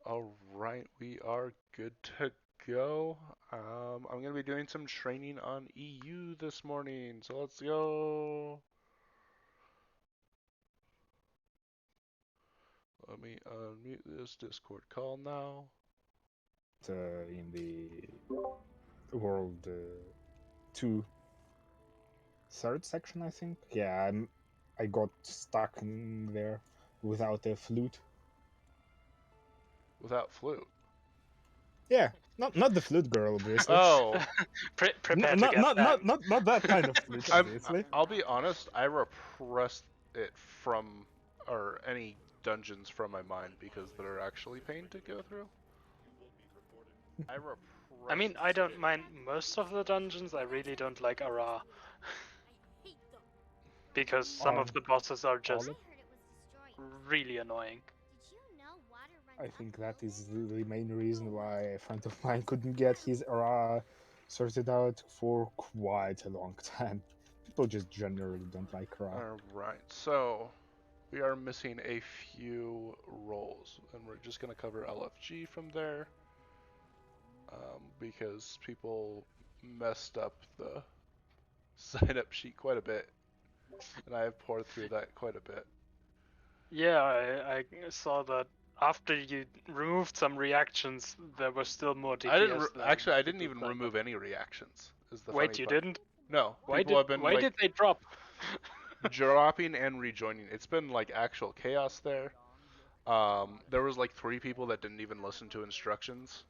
All right, we are good to go. I'm going to be doing some training on EU this morning, so let's go. Let me unmute this Discord call now. In the World 2 third section, I think. Yeah, I got stuck in there without a flute. Without flute. Yeah, not the flute girl, obviously. Oh, Prepare to not, get not, banned. not, not, not that kind of flute, obviously. I'll be honest, I repressed it from, or any dungeons from my mind because they're actually pain to go through. I repressed I mean, I don't it. mind most of the dungeons. I really don't like Ara. Because some of the bosses are just really annoying. I think that is the main reason why a friend of mine couldn't get his era sorted out for quite a long time. People just generally don't like Ra. Alright, so we are missing a few roles, and we're just going to cover LFG from there because people messed up the sign up sheet quite a bit, and I have poured through that quite a bit. Yeah, I saw that after you removed some reactions, there was still more DPS. I didn't even remove any reactions. Is the Wait, funny you part? didn't? No, Why people did have been why like did they drop? dropping and rejoining. It's been like actual chaos there. There was like 3 people that didn't even listen to instructions.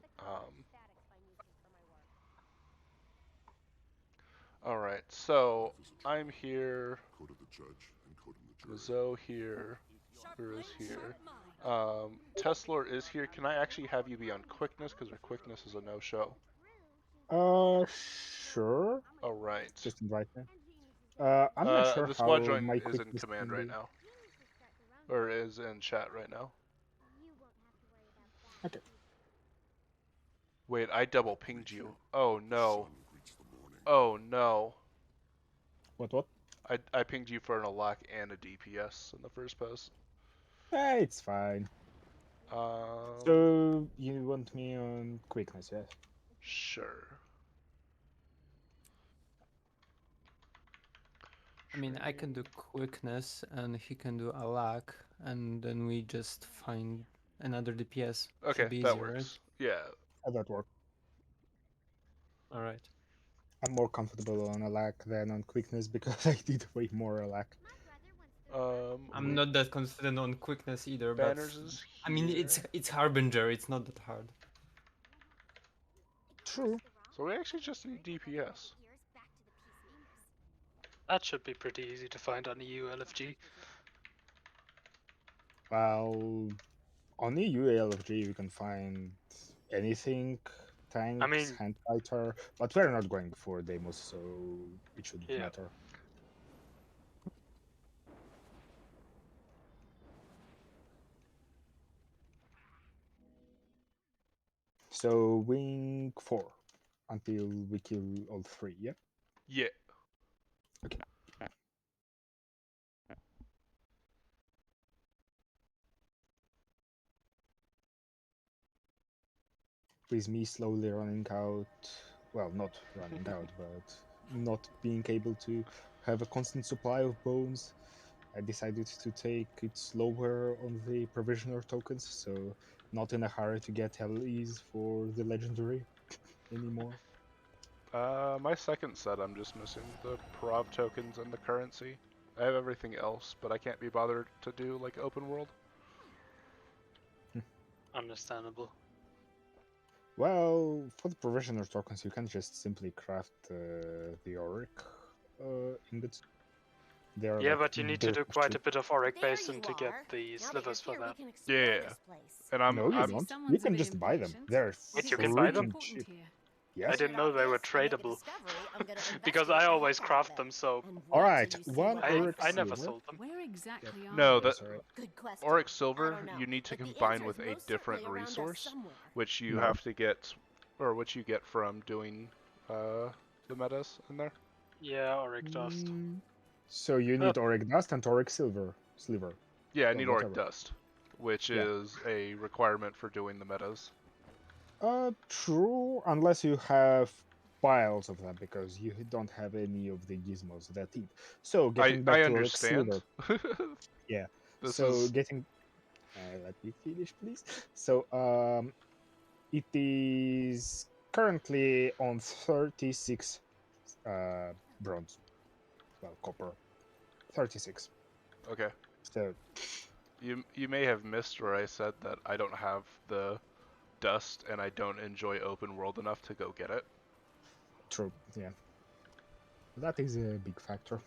Alright, so I'm here. Zoe here. Who is here? Tesla is here. Can I actually have you be on quickness? Because our quickness is a no-show. Sure. Alright. Just invite me. I'm not sure The how squad join my is in quickness command can right be. now. Or is in chat right now. Okay. Wait, I double pinged you. Oh no. Oh no. What? I pinged you for an Alak and a DPS in the first post. It's fine. So you want me on quickness, yes? Sure. I mean, I can do quickness and he can do a lack, and then we just find another DPS. Okay, Should be that easier, works. Yeah. That works. right? Alright. I'm more comfortable on a lack than on quickness because I did way more a lack. I'm not that confident on quickness either, but Banners is I mean, it's Harbinger, it's not that hard. True. So we actually just need DPS. That should be pretty easy to find on EU LFG. Well, on the UALFG you can find anything, tanks, hand fighter, but we're not going for demos, so it shouldn't matter. So wing 4 until we kill all 3, yeah? Yeah. Okay. With me slowly running out, well, not running out, but not being able to have a constant supply of bones, I decided to take it slower on the provisioner tokens, so not in a hurry to get LEs for the legendary anymore. My second set, I'm just missing the prov tokens and the currency. I have everything else, but I can't be bothered to do like open world. Understandable. Well, for the provisioner tokens, you can just simply craft the auric ingots. Yeah, but you need to do quite a bit of auric basin to get the slivers for that. Yeah, and No, you don't. You can just buy them. They're Wait, you can buy them? cheap. Yes. I didn't know they were tradable. Because I always craft them, so Alright, one I never silver. sold them. Where exactly are No, you? that Auric Silver, you need to combine with a different resource, which you have to get, or which you get from doing the metas in there. Yeah, auric dust. So you need auric dust and auric silver sliver. Yeah, I need auric dust. which is a requirement for doing the metas. True, unless you have piles of them, because you don't have any of the gizmos that deep. So getting back to understand. Yeah. This so is... getting let me finish, please. So it is currently on 36 bronze. Well, copper. 36. Okay. So you may have missed where I said that I don't have the dust and I don't enjoy open world enough to go get it. true, yeah. That is a big factor.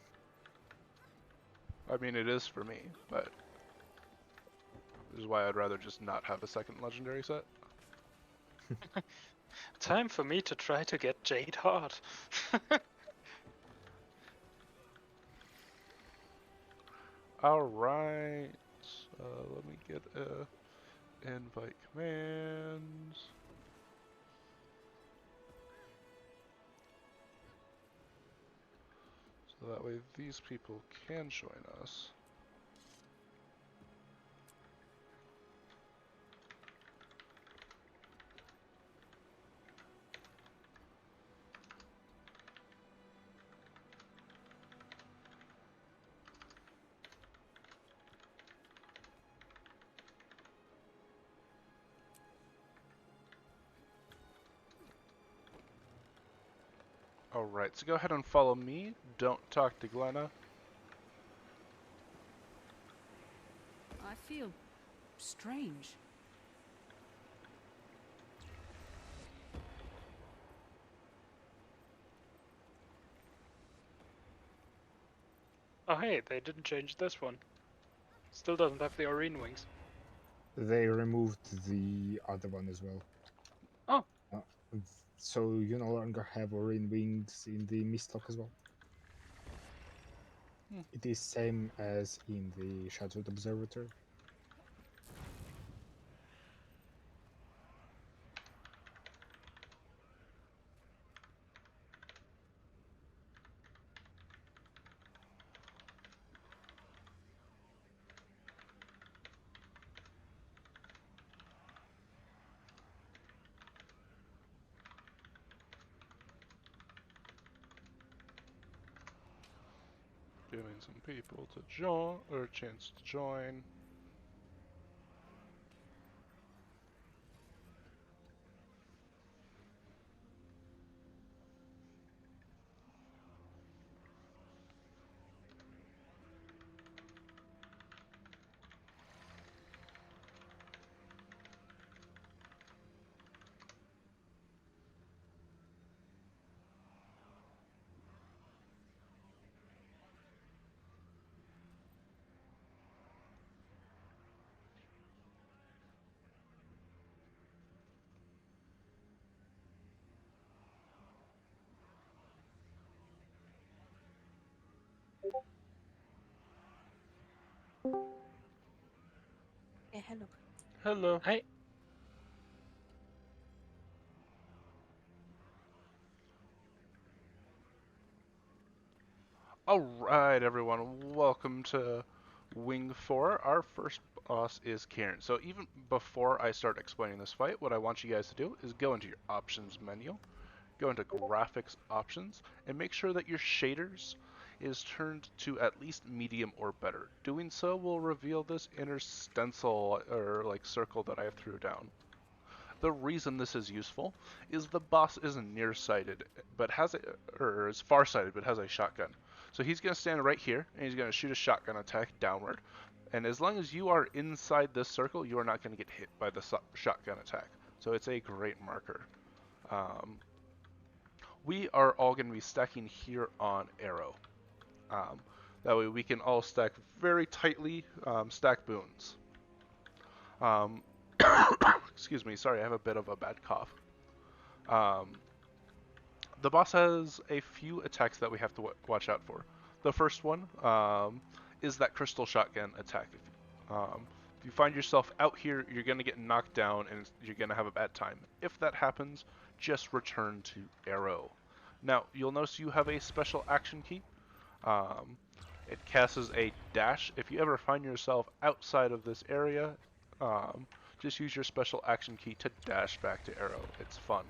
I mean, it is for me, but this is why I'd rather just not have a second legendary set. Time for me to try to get Jade Heart. Alright, let me get invite commands. So that way these people can join us. Alright, so go ahead and follow me. Don't talk to Glenna. I feel strange. Oh hey, they didn't change this one. Still doesn't have the Aurene wings. They removed the other one as well. Oh. So you no longer have Aurene wings in the Mistlock as well. It is same as in the Shadowed Observatory. Giving some people to join, or a chance to join. Yeah, hello. Hello. Hey. Alright everyone, welcome to Wing 4. Our first boss is Cairn. So even before I start explaining this fight, what I want you guys to do is go into your options menu, go into graphics options, and make sure that your shaders is turned to at least medium or better. Doing so will reveal this inner stencil or like circle that I threw down. The reason this is useful is the boss isn't nearsighted, but has a, or is farsighted, but has a shotgun. So he's going to stand right here, and he's going to shoot a shotgun attack downward. And as long as you are inside this circle, you are not going to get hit by the shotgun attack. So it's a great marker. We are all going to be stacking here on arrow. That way we can all stack very tightly, stack boons. Excuse me, sorry, I have a bit of a bad cough. The boss has a few attacks that we have to watch out for. The first one is that crystal shotgun attack. If you find yourself out here, you're going to get knocked down and you're going to have a bad time. If that happens, just return to arrow. Now, you'll notice you have a special action key. It casts a dash. If you ever find yourself outside of this area, just use your special action key to dash back to arrow. It's fun.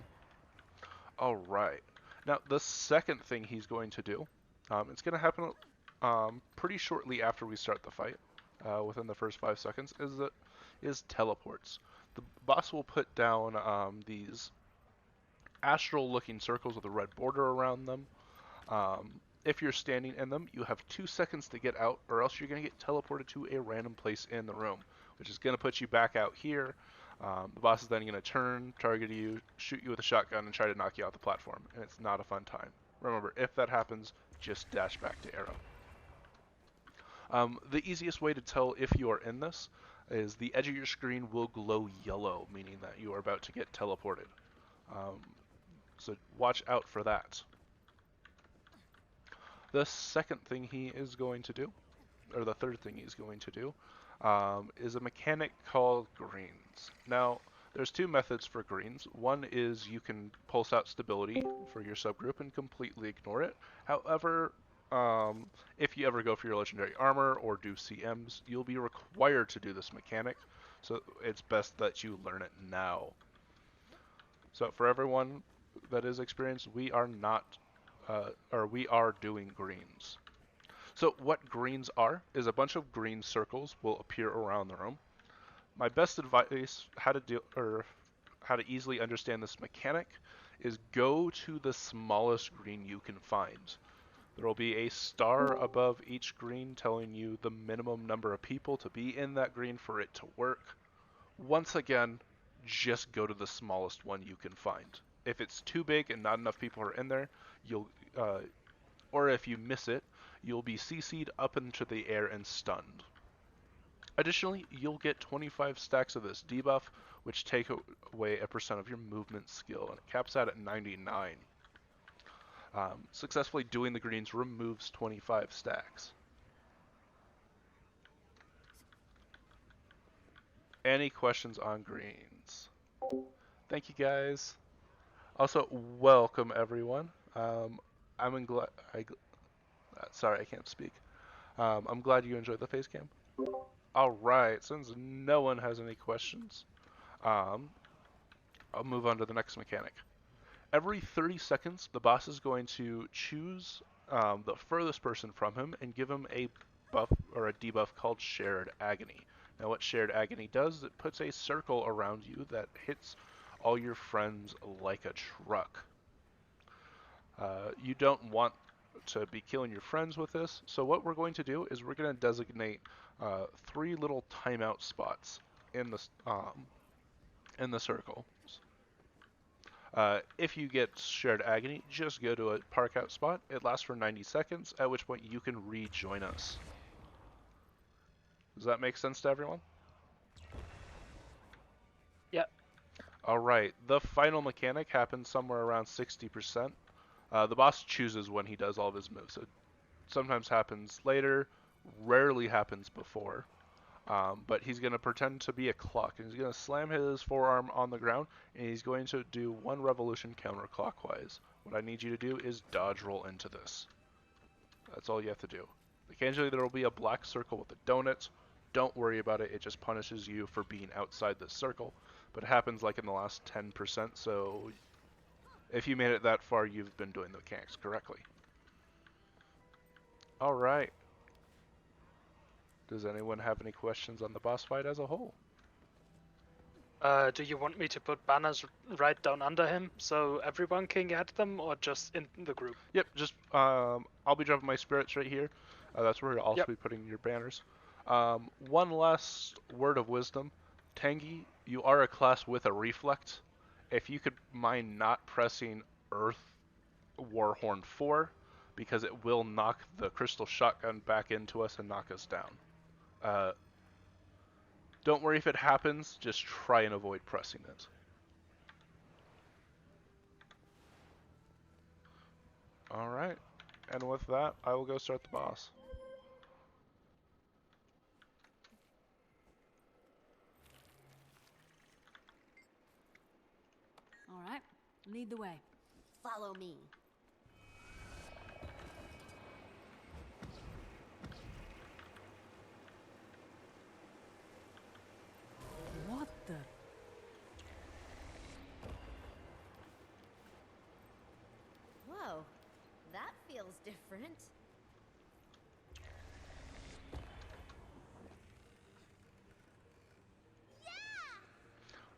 Alright. Now, the second thing he's going to do, it's going to happen pretty shortly after we start the fight, within the first 5 seconds, is teleports. The boss will put down these astral-looking circles with a red border around them. If you're standing in them, you have 2 seconds to get out, or else you're going to get teleported to a random place in the room, which is going to put you back out here. The boss is then going to turn, target you, shoot you with a shotgun, and try to knock you off the platform, and it's not a fun time. Remember, if that happens, just dash back to arrow. The easiest way to tell if you are in this is the edge of your screen will glow yellow, meaning that you are about to get teleported. So watch out for that. The second thing he is going to do, or the third thing he's going to do, is a mechanic called greens. Now, there's 2 methods for greens. One is you can pulse out stability for your subgroup and completely ignore it. However, if you ever go for your legendary armor or do CMs, you'll be required to do this mechanic, so it's best that you learn it now. So for everyone that is experienced, we are doing greens. So what greens are is a bunch of green circles will appear around the room. My best advice how to easily understand this mechanic is go to the smallest green you can find. There will be a star above each green telling you the minimum number of people to be in that green for it to work. Once again, just go to the smallest one you can find. If it's too big and not enough people are in there, or if you miss it, you'll be CC'd up into the air and stunned. Additionally, you'll get 25 stacks of this debuff, which take away a % of your movement skill, and it caps out at 99. Successfully doing the greens removes 25 stacks. Any questions on greens? Thank you guys. Also, welcome everyone. Sorry, I can't speak. I'm glad you enjoyed the face cam. Alright, since no one has any questions, I'll move on to the next mechanic. Every 30 seconds, the boss is going to choose the furthest person from him and give him a buff or a debuff called Shared Agony. Now what Shared Agony does is it puts a circle around you that hits all your friends like a truck. You don't want to be killing your friends with this, so what we're going to do is we're going to designate 3 little timeout spots in the circle. If you get Shared Agony, just go to a park out spot. It lasts for 90 seconds, at which point you can rejoin us. Does that make sense to everyone? Yep. Alright, the final mechanic happens somewhere around 60%. The boss chooses when he does all of his moves. It sometimes happens later, rarely happens before. But he's going to pretend to be a clock, and he's going to slam his forearm on the ground, and he's going to do 1 revolution counterclockwise. What I need you to do is dodge roll into this. That's all you have to do. Occasionally there will be a black circle with a donut. Don't worry about it, it just punishes you for being outside this circle. But it happens like in the last 10%, so if you made it that far, you've been doing the mechanics correctly. Alright. Does anyone have any questions on the boss fight as a whole? Do you want me to put banners right down under him so everyone can get them, or just in the group? Yep, just I'll be dropping my spirits right here. That's where I'll also be putting your banners. One last word of wisdom. Tengi, you are a class with a reflect. If you could mind not pressing Earth Warhorn 4, because it will knock the crystal shotgun back into us and knock us down. Don't worry if it happens, just try and avoid pressing it. Alright, and with that, I will go start the boss. Alright, lead the way. Follow me.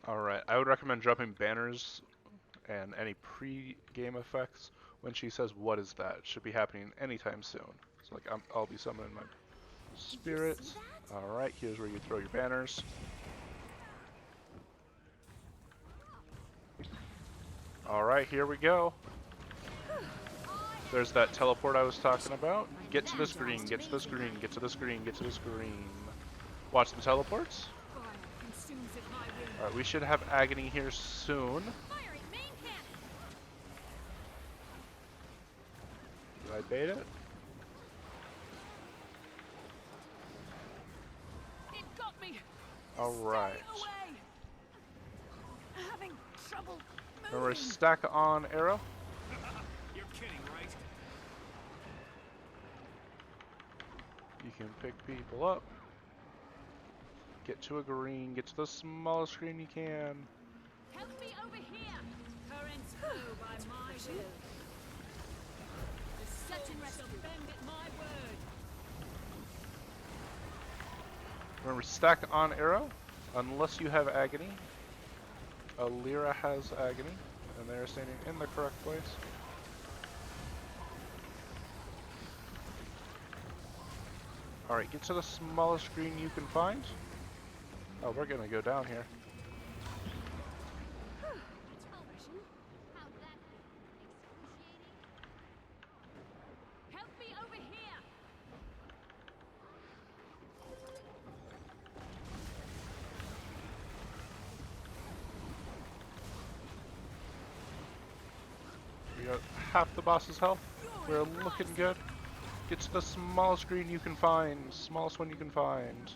Alright, I would recommend dropping banners and any pre-game effects when she says, "What is that?" It should be happening anytime soon. So like I'll be summoning my spirits. Alright, here's where you throw your banners. Alright, here we go. There's that teleport I was talking about. Get to the screen, get to the screen, get to the screen, get to the screen. Watch the teleports. Alright, we should have Agony here soon. Did I bait it? Alright. Remember, stack on arrow. You're kidding, right? You can pick people up. Get to a green, get to the smallest screen you can. Help me over here. Currents flow by my will. The search and rescue. Bend at my word. Remember, stack on arrow, unless you have Agony. Lyra has Agony, and they're standing in the correct place. Alright, get to the smallest screen you can find. Oh, we're gonna go down here. Help me over here. We got half the boss's health. We're looking good. Get to the smallest screen you can find. Smallest one you can find.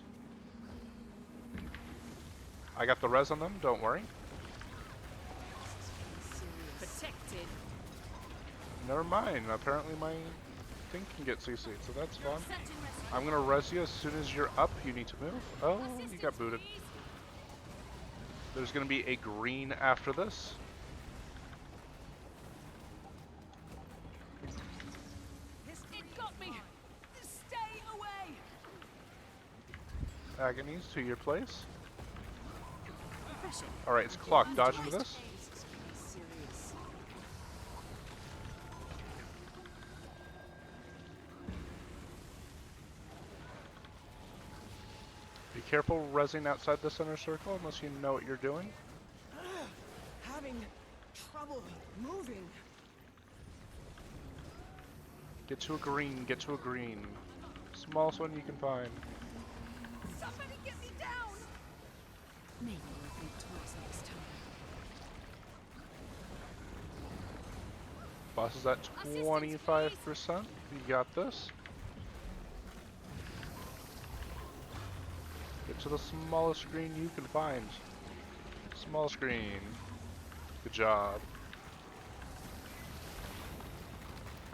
I got the res on them, don't worry. Protected. Never mind, apparently my thing can get CC'd, so that's fun. Search and rescue. I'm gonna res you as soon as you're up, you need to move. Oh, you got booted. There's gonna be a green after this. It got me. Stay away. Agonies to your place. Alright, it's clock. Dodge into this. Be careful rezzing outside the center circle unless you know what you're doing. Having trouble moving. Get to a green, get to a green. Smallest one you can find. Somebody get me down. Maybe we'll think twice next time. Boss is at 25%. You got this. Get to the smallest screen you can find. Small screen. Good job.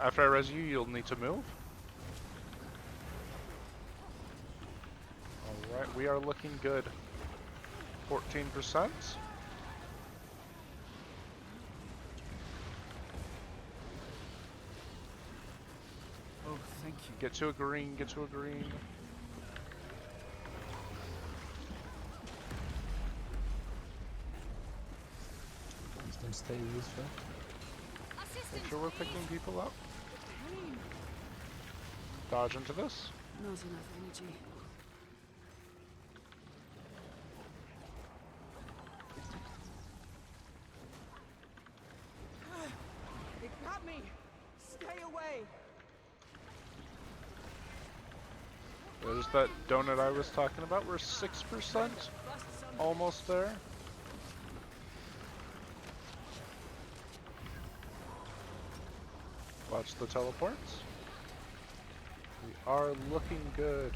After I res you, you'll need to move. Alright, we are looking good. 14%. Oh, thank you. Get to a green, get to a green. Please don't stay with her. Make sure we're picking people up. Dodge into this. Not enough energy. It got me! Stay away! There's that donut I was talking about. We're 6%. Almost there. Watch the teleports. We are looking good.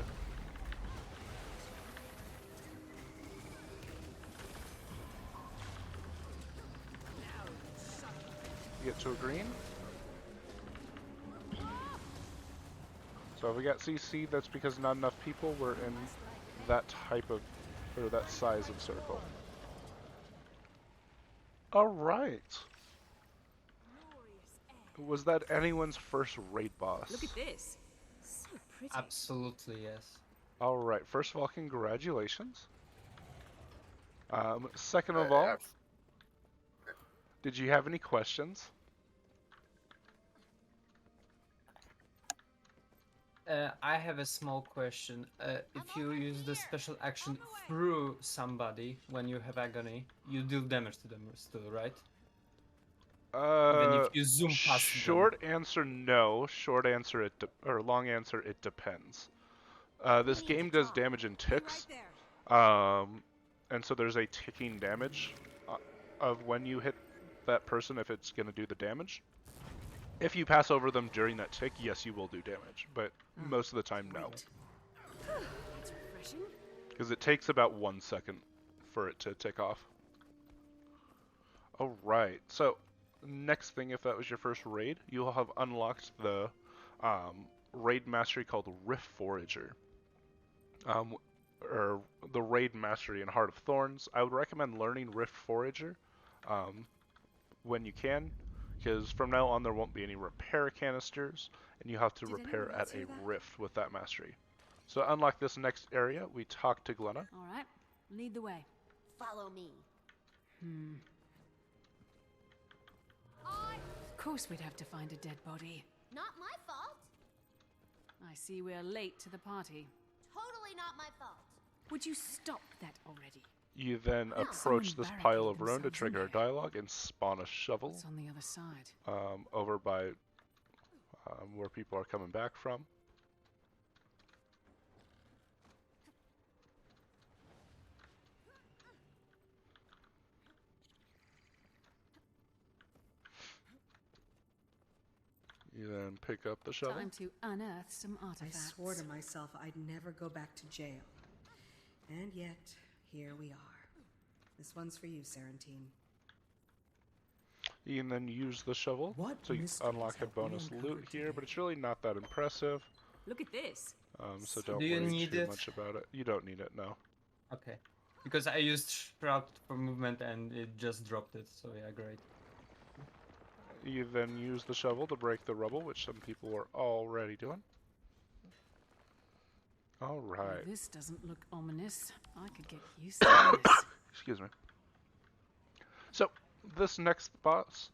Get to a green. So if we got CC, that's because not enough people were in that type of, or that size of circle. Alright. Was that anyone's first raid boss? Look at this. So pretty. Absolutely, yes. Alright, first of all, congratulations. Second of all, did you have any questions? I have a small question. If you use the special action through somebody when you have agony, you deal damage to them still, right? Even if you zoom past them. Short answer, no. Short answer, or long answer, it depends. This game does damage in ticks, and so there's a ticking damage of when you hit that person if it's going to do the damage. If you pass over them during that tick, yes, you will do damage, but most of the time, no. Because it takes about 1 second for it to tick off. Alright, so next thing, if that was your first raid, you'll have unlocked the raid mastery called Rift Forager. Or the raid mastery in Heart of Thorns. I would recommend learning Rift Forager when you can, because from now on there won't be any repair canisters, and you have to repair at a rift with that mastery. So to unlock this next area, we talk to Glenna. Alright, lead the way. Follow me. Of course we'd have to find a dead body. Not my fault. I see we're late to the party. Totally not my fault. Would you stop that already? You then approach this pile of ruin to trigger a dialogue and spawn a shovel. It's on the other side. Over by where people are coming back from. You then pick up the shovel. Time to unearth some artifacts. I swore to myself I'd never go back to jail. And yet, here we are. This one's for you, Sarantine. You can then use the shovel to unlock a bonus loot here, but it's really not that impressive. Look at this. So don't worry too much about it. You don't need it, no. Okay. Because I used Sprout for movement and it just dropped it, so yeah, great. You then use the shovel to break the rubble, which some people are already doing. Alright. Well, this doesn't look ominous. I could get used to this. Excuse me. So, this next boss,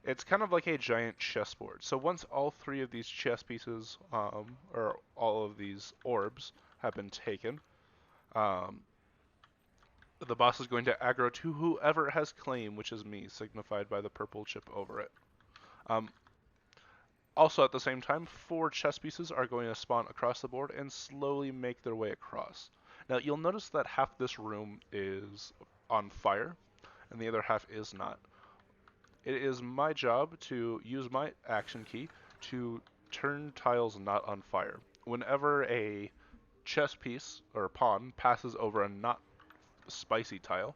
it's kind of like a giant chessboard. So once all 3 of these chess pieces, or all of these orbs have been taken, the boss is going to aggro to whoever has claim, which is me, signified by the purple chip over it. Also, at the same time, 4 chess pieces are going to spawn across the board and slowly make their way across. Now, you'll notice that half this room is on fire, and the other half is not. It is my job to use my action key to turn tiles not on fire. Whenever a chess piece, or pawn, passes over a not spicy tile,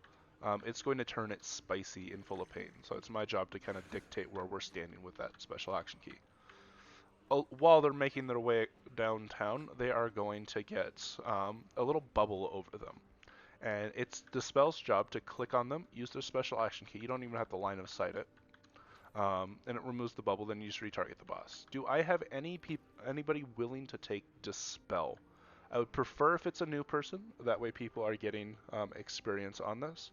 it's going to turn it spicy and full of pain. So it's my job to kind of dictate where we're standing with that special action key. While they're making their way downtown, they are going to get a little bubble over them. And it's Dispel's job to click on them, use their special action key. You don't even have to line of sight it. And it removes the bubble, then you just retarget the boss. Do I have anybody willing to take Dispel? I would prefer if it's a new person, that way people are getting experience on this.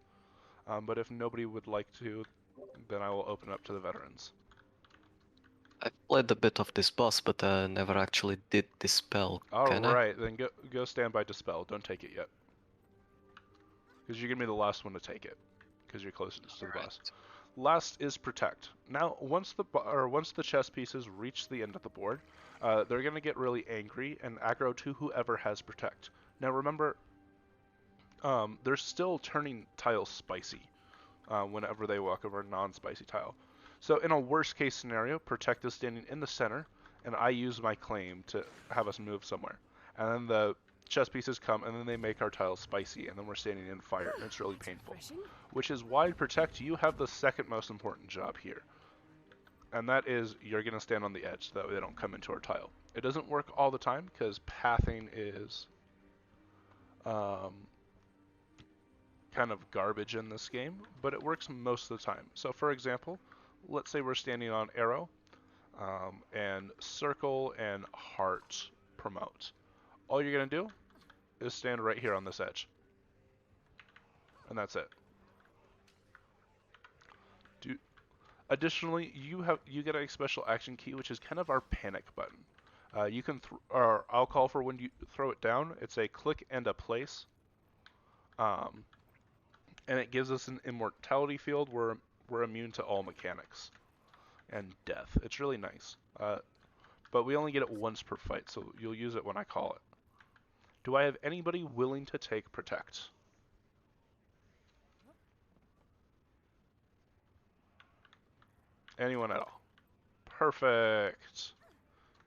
But if nobody would like to, then I will open up to the veterans. I've played a bit of this boss, but never actually did Dispel. Alright, then go stand by Dispel. Don't take it yet. Because you're going to be the last one to take it. Because you're closest to the boss. Last is Protect. Now, once the chess pieces reach the end of the board, they're going to get really angry and aggro to whoever has Protect. Now remember, they're still turning tiles spicy whenever they walk over a non-spicy tile. So in a worst case scenario, Protect is standing in the center, and I use my claim to have us move somewhere. And then the chess pieces come, and then they make our tiles spicy, and then we're standing in fire, and it's really painful. Which is why Protect, you have the second most important job here. And that is, you're going to stand on the edge, so that way they don't come into our tile. It doesn't work all the time, because pathing is kind of garbage in this game, but it works most of the time. So for example, let's say we're standing on arrow, and circle and heart promote. all you're gonna do is stand right here on this edge. And that's it. Additionally, you get a special action key, which is kind of our panic button. You can, or I'll call for when you throw it down. It's a click and a place, and it gives us an immortality field where we're immune to all mechanics and death. It's really nice, but we only get it once per fight, so you'll use it when I call it. Do I have anybody willing to take protect? Anyone at all? Perfect.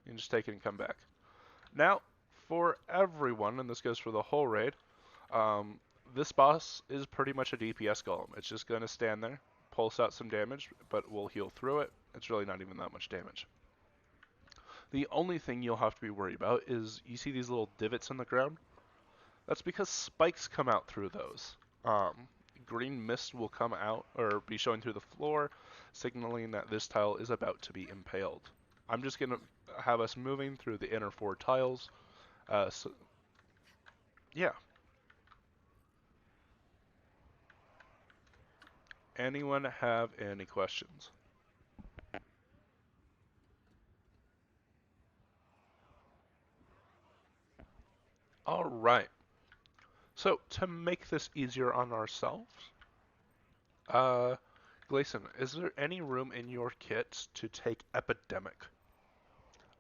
You can just take it and come back. Now, for everyone, and this goes for the whole raid, this boss is pretty much a DPS golem. It's just going to stand there, pulse out some damage, but we'll heal through it. It's really not even that much damage. The only thing you'll have to be worried about is, you see these little divots in the ground? That's because spikes come out through those. Green mist will come out, or be showing through the floor, signaling that this tile is about to be impaled. I'm just going to have us moving through the inner 4 tiles. Yeah. Anyone have any questions? All right. So, to make this easier on ourselves, Gleason, is there any room in your kit to take Epidemic?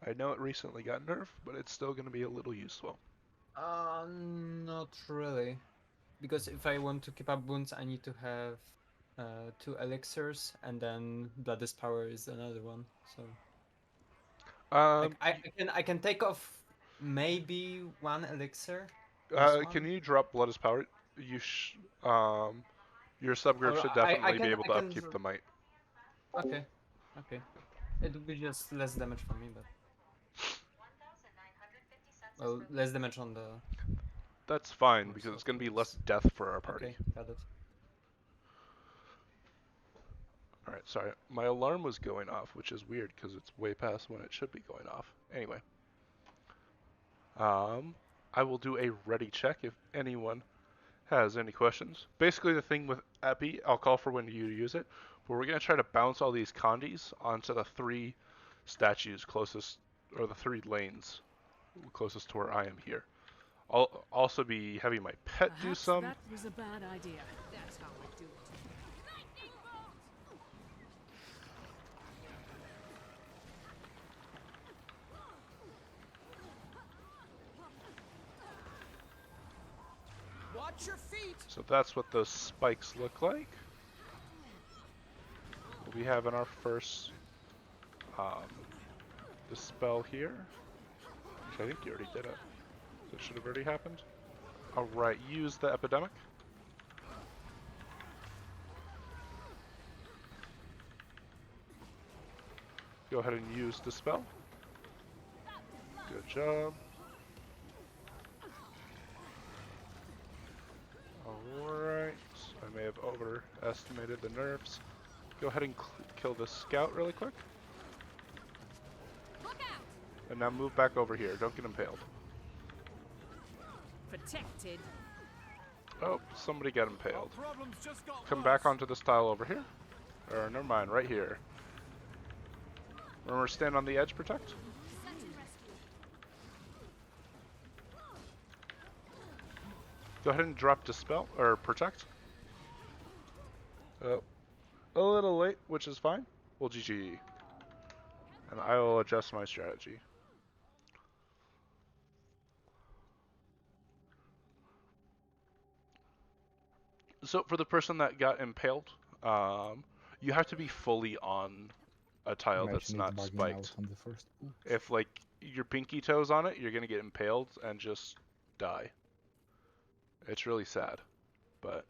I know it recently got nerfed, but it's still going to be a little useful. Not really. Because if I want to keep up wounds, I need to have 2 elixirs, and then Blood's Power is another one. So, I can take off maybe 1 elixir. Can you drop Blood's Power? You your subgroup should definitely be able to upkeep the might. Okay. It would be just less damage for me, but well, less damage on the. That's fine because it's going to be less death for our party. Okay, got it. Alright, sorry. My alarm was going off, which is weird because it's way past when it should be going off. Anyway. I will do a ready check if anyone has any questions. Basically the thing with Epi, I'll call for when you use it, but we're going to try to bounce all these Kandis onto the 3 statues closest, or the 3 lanes closest to where I am here. I'll also be having my pet do some. That was a bad idea. That's how I do it. Watch your feet. So that's what those spikes look like. We'll be having our first dispel here, which I think you already did it. So it should have already happened. Alright, use the Epidemic. Go ahead and use Dispel. Good job. Alright, I may have overestimated the nerfs. Go ahead and kill this scout really quick. And now move back over here, don't get impaled. Protected. Oh, somebody got impaled. Come back onto this tile over here. Or never mind, right here. Remember, stand on the edge, protect. Go ahead and drop Dispel, or Protect. A little late, which is fine. Well, GG. And I will adjust my strategy. So for the person that got impaled, you have to be fully on a tile that's not spiked. On the first If like your pinky toes on it, you're gonna get impaled and just die. It's really sad, but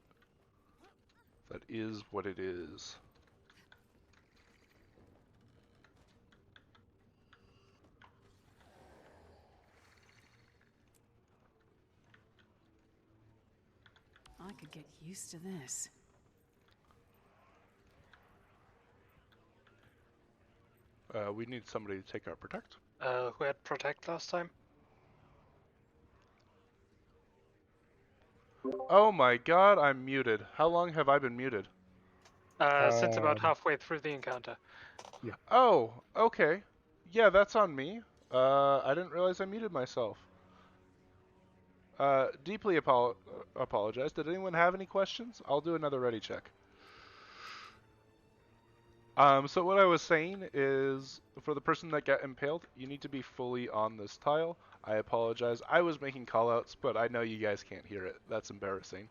that is what it is. I could get used to this. We need somebody to take our protect. Who had protect last time? Oh my god, I'm muted. How long have I been muted? Since about Um, halfway through the encounter. Oh, okay. Yeah, that's on me. I didn't realize I muted myself. Deeply apologize. Did anyone have any questions? I'll do another ready check. So what I was saying is, for the person that got impaled, you need to be fully on this tile. I apologize. I was making callouts, but I know you guys can't hear it. That's embarrassing.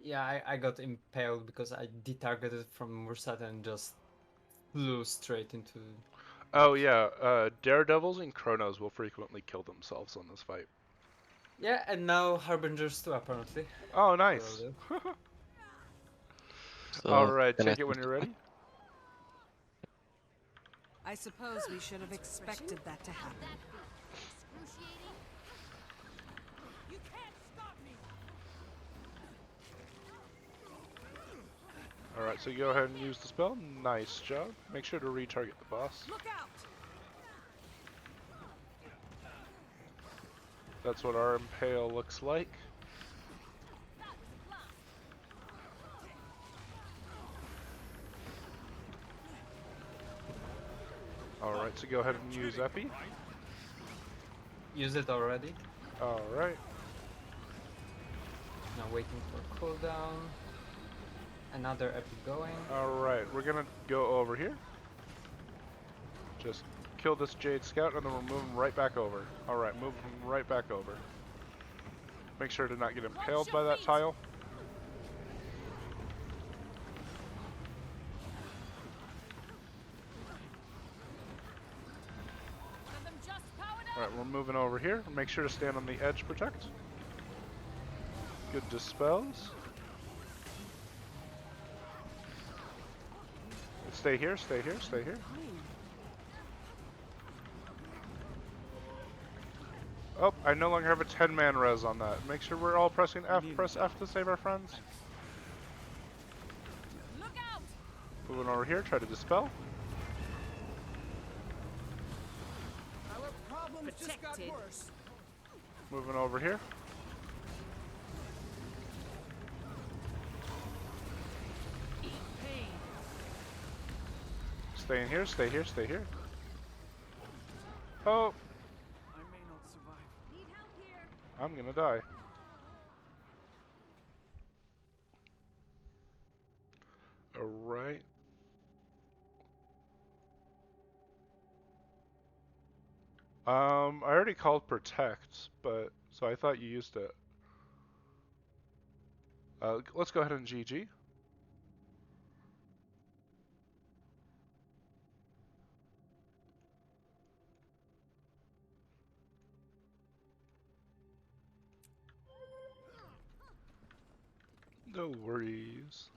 Yeah, I got impaled because I detargeted from Mursat and just flew straight into... Oh yeah, Daredevils and Chronos will frequently kill themselves on this fight. Yeah, and now Harbingers too, apparently. Oh, nice. So, Alright, can I check it when you're ready. I suppose we should have expected that to happen. You can't stop me. Alright, so go ahead and use the spell. Nice job. Make sure to retarget the boss. Look out. That's what our impale looks like. Alright, so go ahead and use Epi. Use it already. Alright. Now waiting for cooldown. Another epi going. Alright, we're gonna go over here. Just kill this Jade Scout and then we're moving right back over. Alright, move him right back over. Make sure to not get impaled by that tile. Let them just power up. Alright, we're moving over here. Make sure to stand on the edge, protect. Good dispels. Stay here, stay here, stay here. Oh, I no longer have a 10-man res on that. Make sure we're all pressing F. Press F to save our friends. Look out. Moving over here, try to dispel. Our problems just got Protected. worse. Moving over here. Eat pain. Stay in here, stay here, stay here. Oh, I may not survive. Need help here. I'm gonna die. Alright. I already called protect, but so I thought you used it. Let's go ahead and GG. No worries.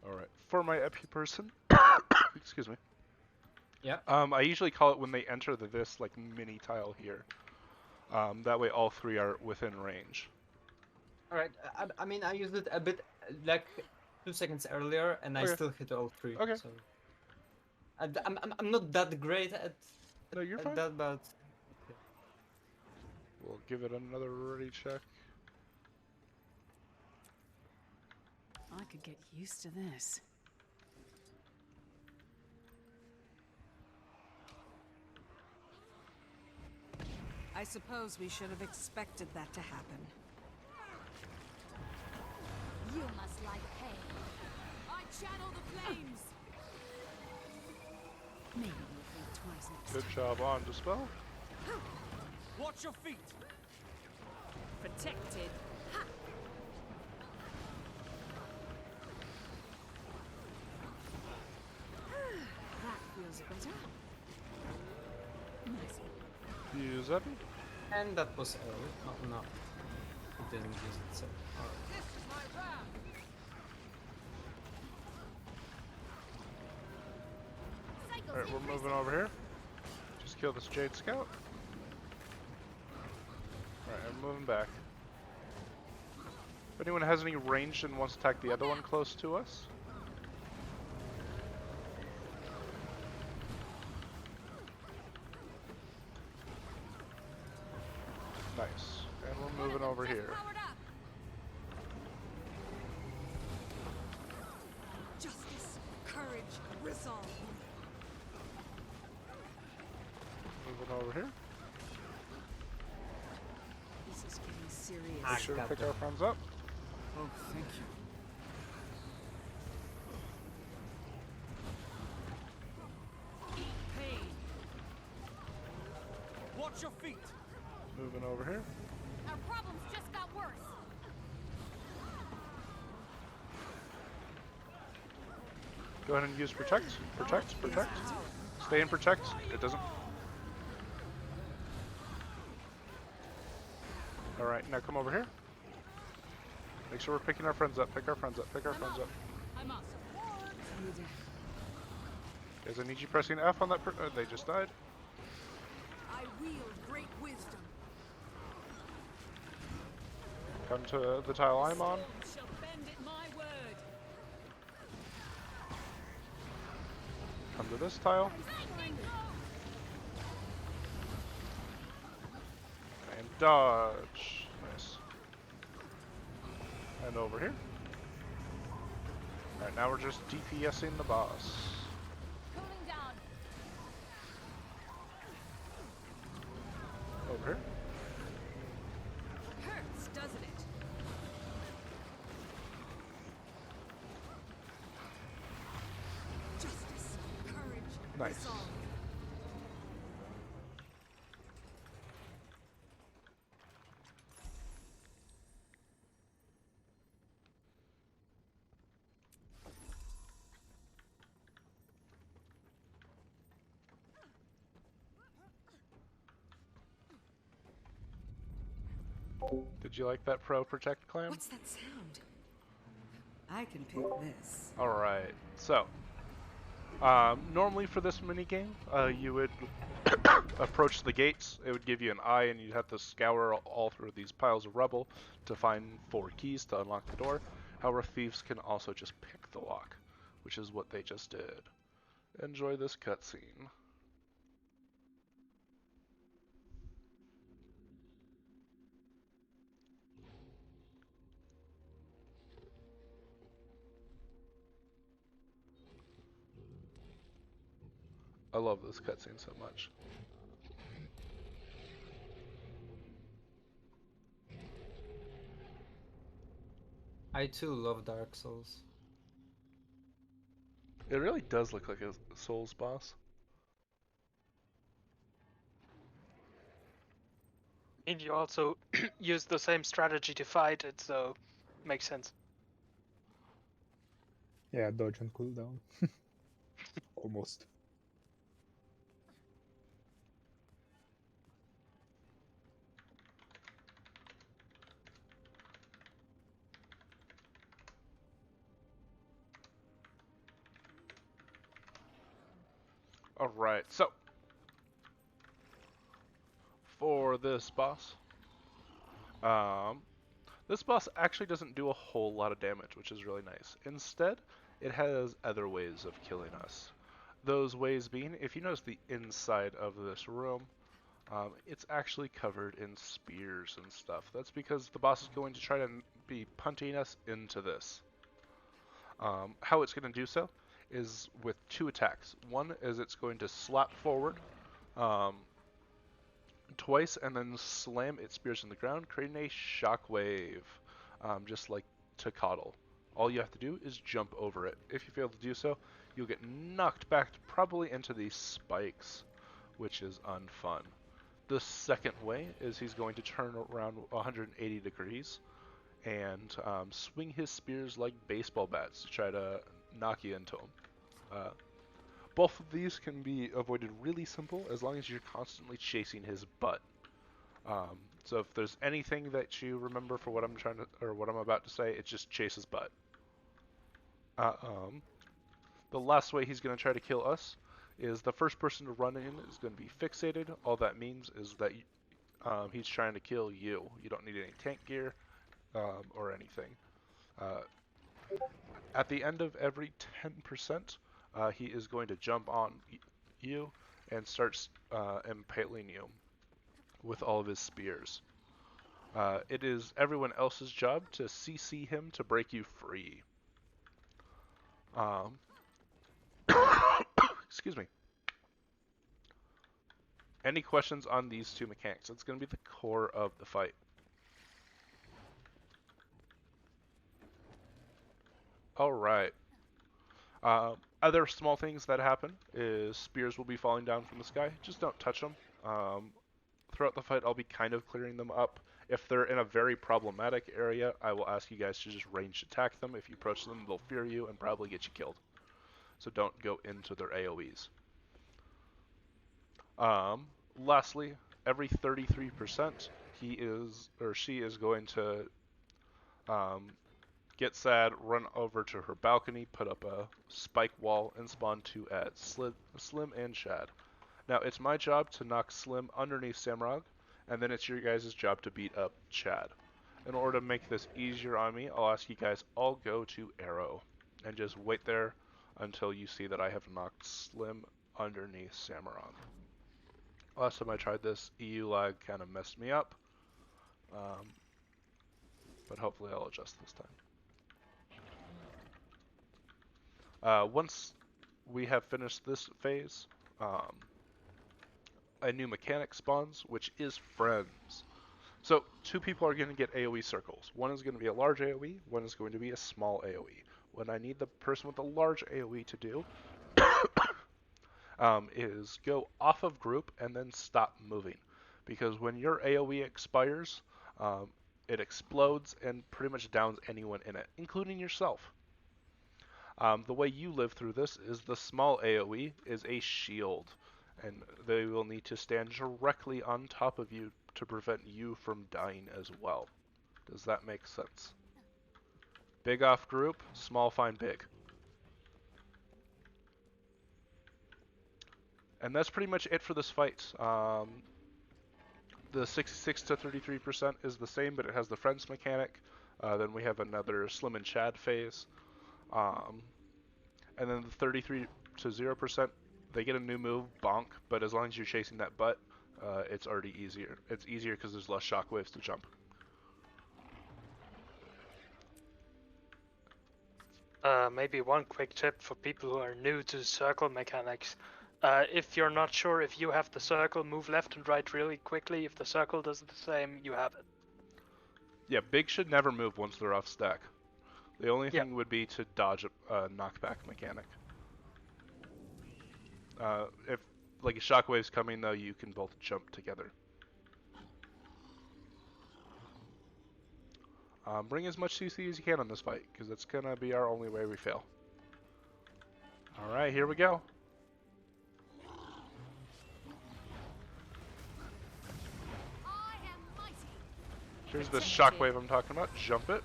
Alright, for my epi person, excuse me. Yeah. I usually call it when they enter this like mini tile here. That way all three are within range. Alright, I mean, I used it a bit like 2 seconds earlier, and I Okay. still hit all three. Okay. So I'm not that great at, No, you're at fine. that, but We'll give it another ready check. I could get used to this. I suppose we should have expected that to happen. You must like pain. I channel the flames. Maybe we'll think twice next Good job on dispel. Watch your feet. Protected. That feels better. Nice. Use Epi. and that was early. Oh no, it didn't use it. So alright. This is my round. Alright, we're moving over here. Just kill this Jade Scout. Alright, I'm moving back. If anyone has any range and wants to attack the other one close to us. Nice. And we're moving over here. Justice, courage, resolve. Moving over here. This is getting serious. Make sure to pick our friends up. Oh, thank you. Pain. Watch your feet. Moving over here. Our problems just got worse. Go ahead and use protect. Protect. Protect. Stay in protect. It doesn't. Alright, now come over here. Make sure we're picking our friends up. Pick our friends up. Pick our friends up. I'm up. Guys, I need you pressing F on that. They just died. I wield great wisdom. Come to the tile I'm on. Shall bend at my word. Come to this tile. And dodge. Nice. And over here. Alright, now we're just DPSing the boss. Cooling down. Over here. Hurts, doesn't it? Justice, courage, Nice. resolve. Did you like that pro protect clam? What's that sound? I can pick this. Alright, so normally for this minigame, you would approach the gates, it would give you an eye, and you'd have to scour all through these piles of rubble to find 4 keys to unlock the door. However, thieves can also just pick the lock, which is what they just did. Enjoy this cutscene. I love this cutscene so much. I too love Dark Souls. It really does look like a Souls boss. And you also use the same strategy to fight it, so makes sense. Yeah, dodge and cooldown. Almost. Alright, so for this boss, this boss actually doesn't do a whole lot of damage, which is really nice. Instead, it has other ways of killing us. Those ways being, if you notice the inside of this room, it's actually covered in spears and stuff. That's because the boss is going to try to be punting us into this. How it's going to do so is with 2 attacks. One is it's going to slap forward twice and then slam its spears in the ground, creating a shockwave, just like Tocatl. All you have to do is jump over it. If you fail to do so, you'll get knocked back probably into these spikes, which is unfun. The second way is he's going to turn around 180 degrees and swing his spears like baseball bats to try to knock you into him. Both of these can be avoided really simple as long as you're constantly chasing his butt. So if there's anything that you remember for what I'm about to say, it's just chase his butt. The last way he's going to try to kill us is the first person to run in is going to be fixated. All that means is that He's trying to kill you. You don't need any tank gear or anything. At the end of every 10%, he is going to jump on you and start impaling you with all of his spears. It is everyone else's job to CC him to break you free. Excuse me. Any questions on these two mechanics? It's going to be the core of the fight. Alright. Other small things that happen is spears will be falling down from the sky. Just don't touch them. Throughout the fight, I'll be kind of clearing them up. If they're in a very problematic area, I will ask you guys to just ranged attack them. If you approach them, they'll fear you and probably get you killed. So don't go into their AoEs. Lastly, every 33%, he is or she is going to get sad, run over to her balcony, put up a spike wall, and spawn two ads, Slim and Shad. Now, it's my job to knock Slim underneath Samrog, and then it's your guys' job to beat up Chad. In order to make this easier on me, I'll ask you guys all go to Arrow, and just wait there until you see that I have knocked Slim underneath Samrog. Last time I tried this, EU lag kind of messed me up, but hopefully I'll adjust this time. Once we have finished this phase, a new mechanic spawns, which is Friends. So, two people are going to get AoE circles. One is going to be a large AoE, one is going to be a small AoE. What I need the person with the large AoE to do is go off of group and then stop moving. Because when your AoE expires, it explodes and pretty much downs anyone in it, including yourself. The way you live through this is the small AoE is a shield, and they will need to stand directly on top of you to prevent you from dying as well. Does that make sense? Big off group, small find big. And that's pretty much it for this fight. The 66 to 33% is the same, but it has the Friends mechanic. Then we have another Slim and Chad phase. And then the 33 to 0%, they get a new move, Bonk, but as long as you're chasing that butt, it's already easier. It's easier because there's less shockwaves to jump. Maybe one quick tip for people who are new to circle mechanics. If you're not sure if you have the circle, move left and right really quickly. If the circle does the same, you have it. Yeah, big should never move once they're off stack. The only thing would be to dodge a knockback mechanic. If like a shockwave's coming though, you can both jump together. Bring as much CC as you can on this fight, because it's gonna be our only way we fail. Alright, here we go. Here's the shockwave I'm talking about. Jump it.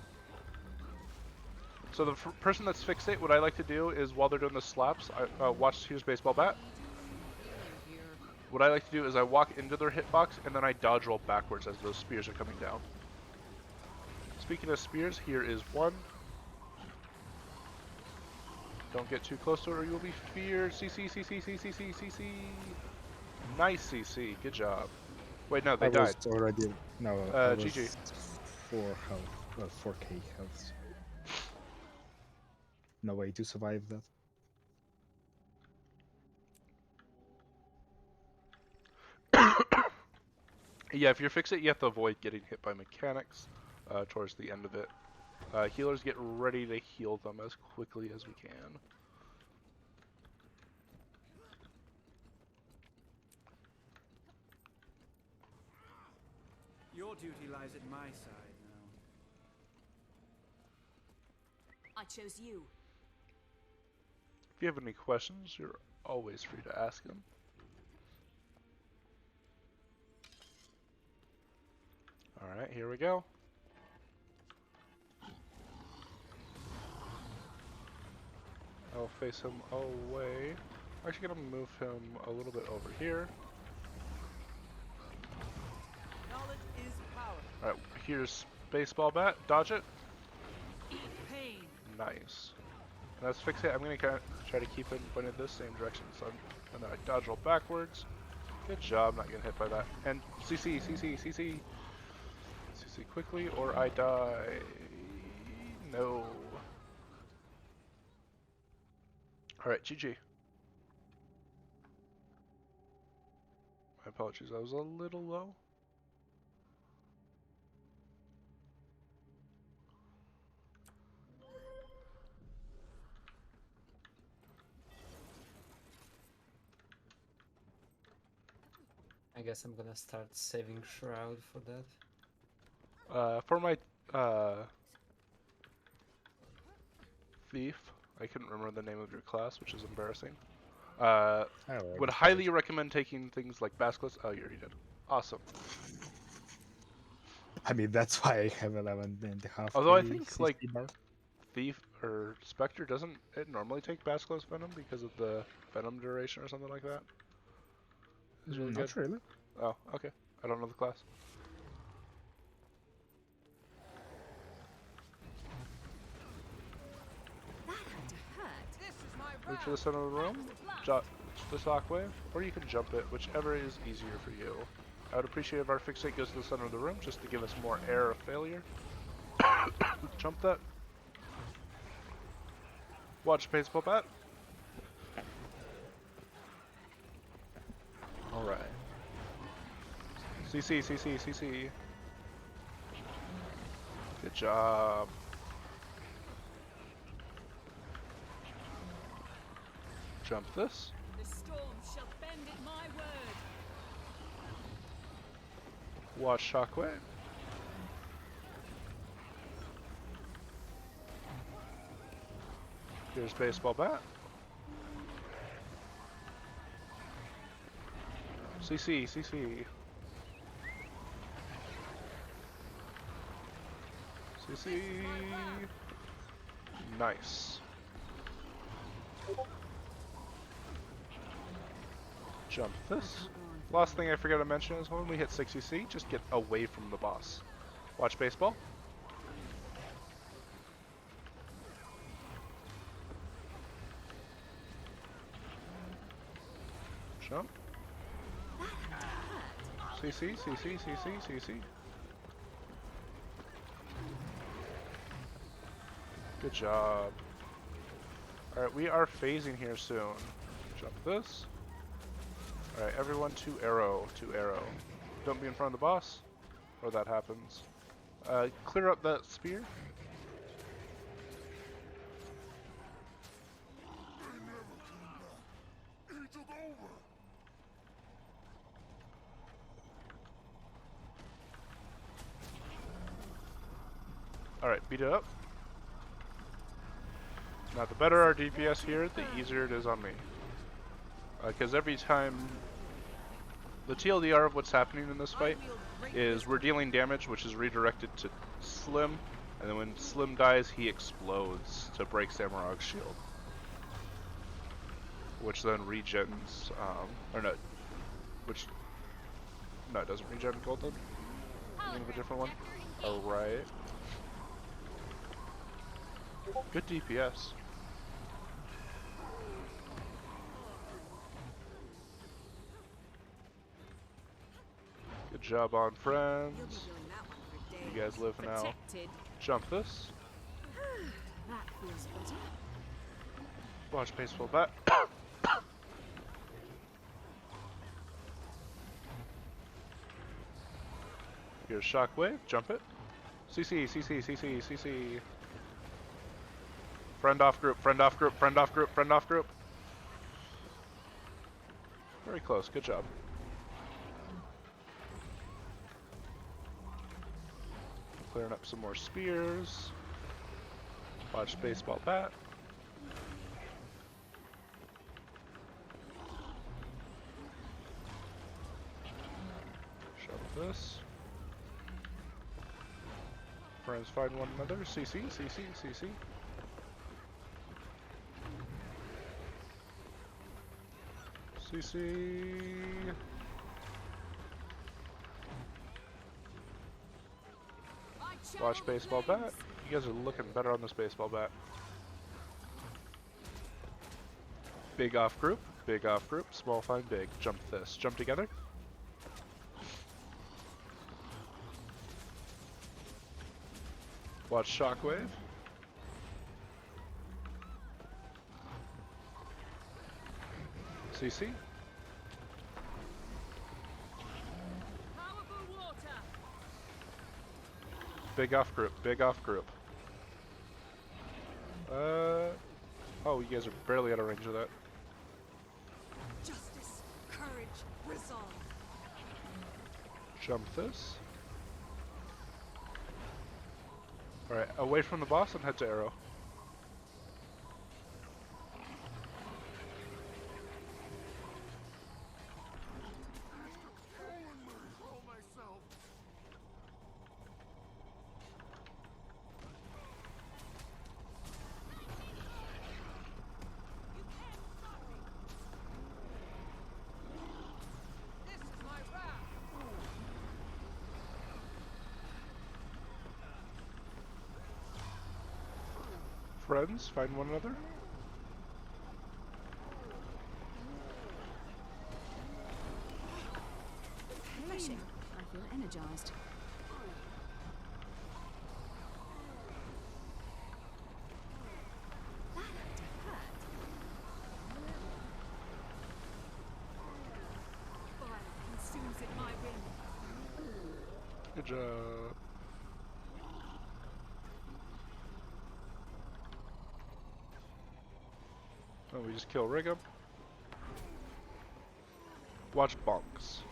So the person that's fixate, what I like to do is while they're doing the slaps, here's baseball bat. What I like to do is I walk into their hitbox and then I dodge roll backwards as those spears are coming down. Speaking of spears, here is one. Don't get too close to it or you will be feared. CC, CC, CC, CC, CC. Nice CC. Good job. Wait, no, they died. Already, no, GG. 4 health, 4k health. No way to survive that. Yeah, if you're fixate, you have to avoid getting hit by mechanics towards the end of it. Healers, get ready to heal them as quickly as we can. Your duty lies at my side now. I chose you. If you have any questions, you're always free to ask them. Alright, here we go. I'll face him away. I'm actually gonna move him a little bit over here. Knowledge is power. Alright, here's baseball bat. Dodge it. Eat pain. Nice. And let's fix it. I'm gonna try to keep it pointed this same direction. So and then I dodge roll backwards. Good job, not getting hit by that. And CC, CC, CC. CC quickly or I die. No. Alright, GG. My apologies, I was a little low. I guess I'm gonna start saving Shroud for that. For my thief, I couldn't remember the name of your class, which is embarrassing. Would highly recommend taking things like Basilisk. Oh, you already did. Awesome. I mean, that's why I have 11.5. Although I think like Thief or Spectre, doesn't it normally take Basilisk Venom because of the Venom duration or something like that? Is really Not good. really. Oh, okay. I don't know the class. That had to hurt. This is my Move round. to the center of the room, jump the shockwave, or you can jump it, whichever is easier for you. I would appreciate if our fixate goes to the center of the room just to give us more air of failure. Jump that. Watch baseball bat. Alright. CC, CC, CC. Good job. Jump this. The storm shall bend at my word. Watch shockwave. Here's baseball bat. CC, CC. CC. Nice. Jump this. Last thing I forgot to mention is when we hit 60C, just get away from the boss. Watch baseball. Jump. CC, CC, CC, CC. Good job. Alright, we are phasing here soon. Jump this. Alright, everyone to arrow, to arrow. Don't be in front of the boss, or that happens. Clear up that spear. Alright, beat it up. Now the better our DPS here, the easier it is on me. Because every time... The TLDR of what's happening in this fight is we're dealing damage which is redirected to Slim, and then when Slim dies he explodes to break Samurag's shield. Which then regens, or no, which, no it doesn't regen Golden. Think of a different one? Oh right. Good DPS. Good job on friends. You guys live now. Protected. Jump this. That feels better. Watch baseball bat. Here's shockwave. Jump it. CC, CC, CC, CC. Friend off group, friend off group, friend off group, friend off group. Very close, good job. Clearing up some more spears. Watch baseball bat. Shove this. Friends find one another. CC, CC, CC. CC. Watch baseball bat. You guys are looking better on this baseball bat. Big off group, small find big. Jump this. Jump together. Watch shockwave. CC. Powerful water. Big off group, big off group. Oh, you guys are barely out of range of that. Justice, courage, resolve. Jump this. Alright, away from the boss and head to arrow. Friends, find one another. Refreshing. I feel energized. That had to hurt. Fire consumes it, my whim. Good job. Oh, we just kill Rigum. Watch bonks.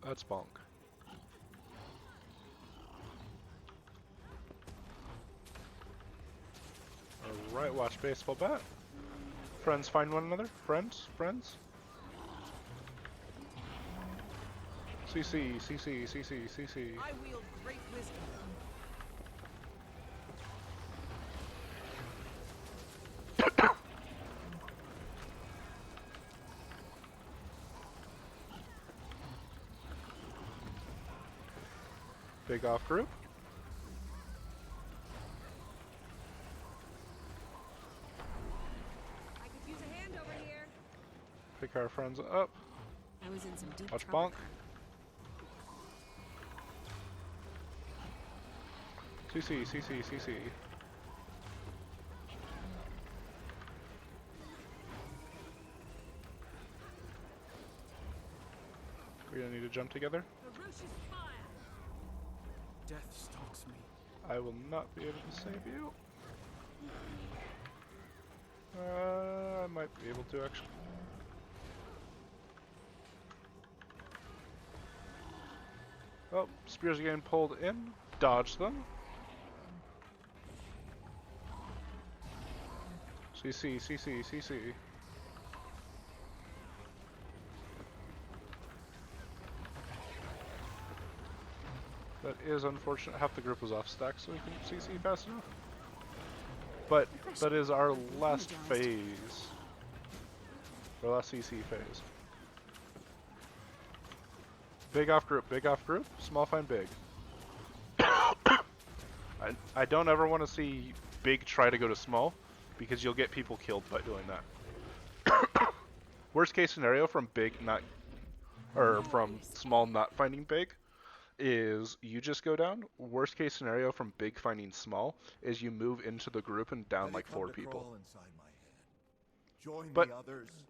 That's bonk. Alright, watch baseball bat. Friends find one another. Friends. CC. I wield great wisdom. Big off group. I could use a hand over here. Pick our friends up. I was in some deep Watch trouble. bonk. CC. We don't need to jump together. Ferocious fire. Death stalks me. I will not be able to save you. I might be able to actually. Oh, spears are getting pulled in. Dodge them. CC. That is unfortunate. Half the group was off stack, so we can CC fast enough. But that is our last phase. Our last CC phase. Big off group. Small find big. I don't ever want to see big try to go to small, because you'll get people killed by doing that. Worst case scenario from big not, or from small not finding big, is you just go down. Worst case scenario from big finding small is you move into the group and down like 4 people. But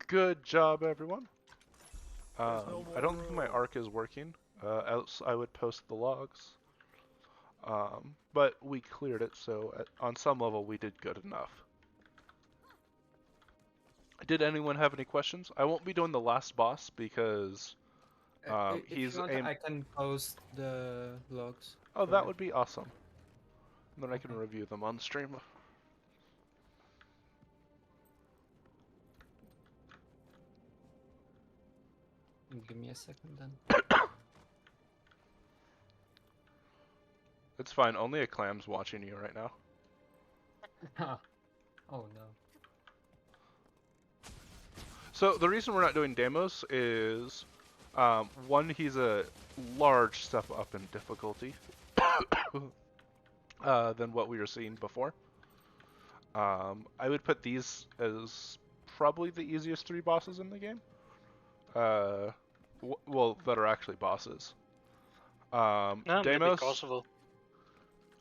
good job, everyone. I don't think my arc is working. Else I would post the logs. But we cleared it, so on some level we did good enough. Did anyone have any questions? I won't be doing the last boss because If he's you want, aim. I can post the logs. Oh, for that you. would be awesome. Then I can review them on stream. Give me a second then. It's fine. Only a clam's watching you right now. Oh no. So the reason we're not doing demos is One, he's a large step up in difficulty than what we were seeing before. I would put these as probably the easiest 3 bosses in the game. Well, that are actually bosses. No, maybe Deimos. Kosovo.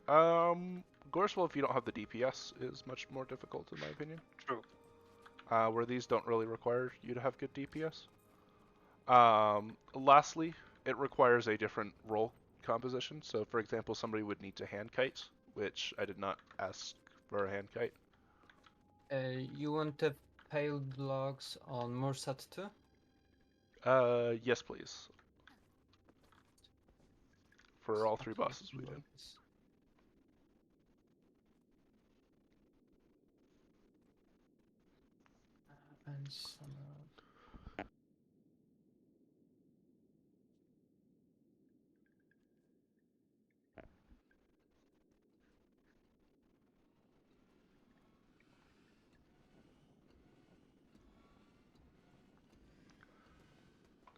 Gorswell, if you don't have the DPS, is much more difficult in my opinion. True. Where these don't really require you to have good DPS. Lastly, it requires a different role composition. So, for example, somebody would need to hand kite, which I did not ask for a hand kite. You want the paled logs on Mursat too? Yes, please. For all 3 bosses we did. And some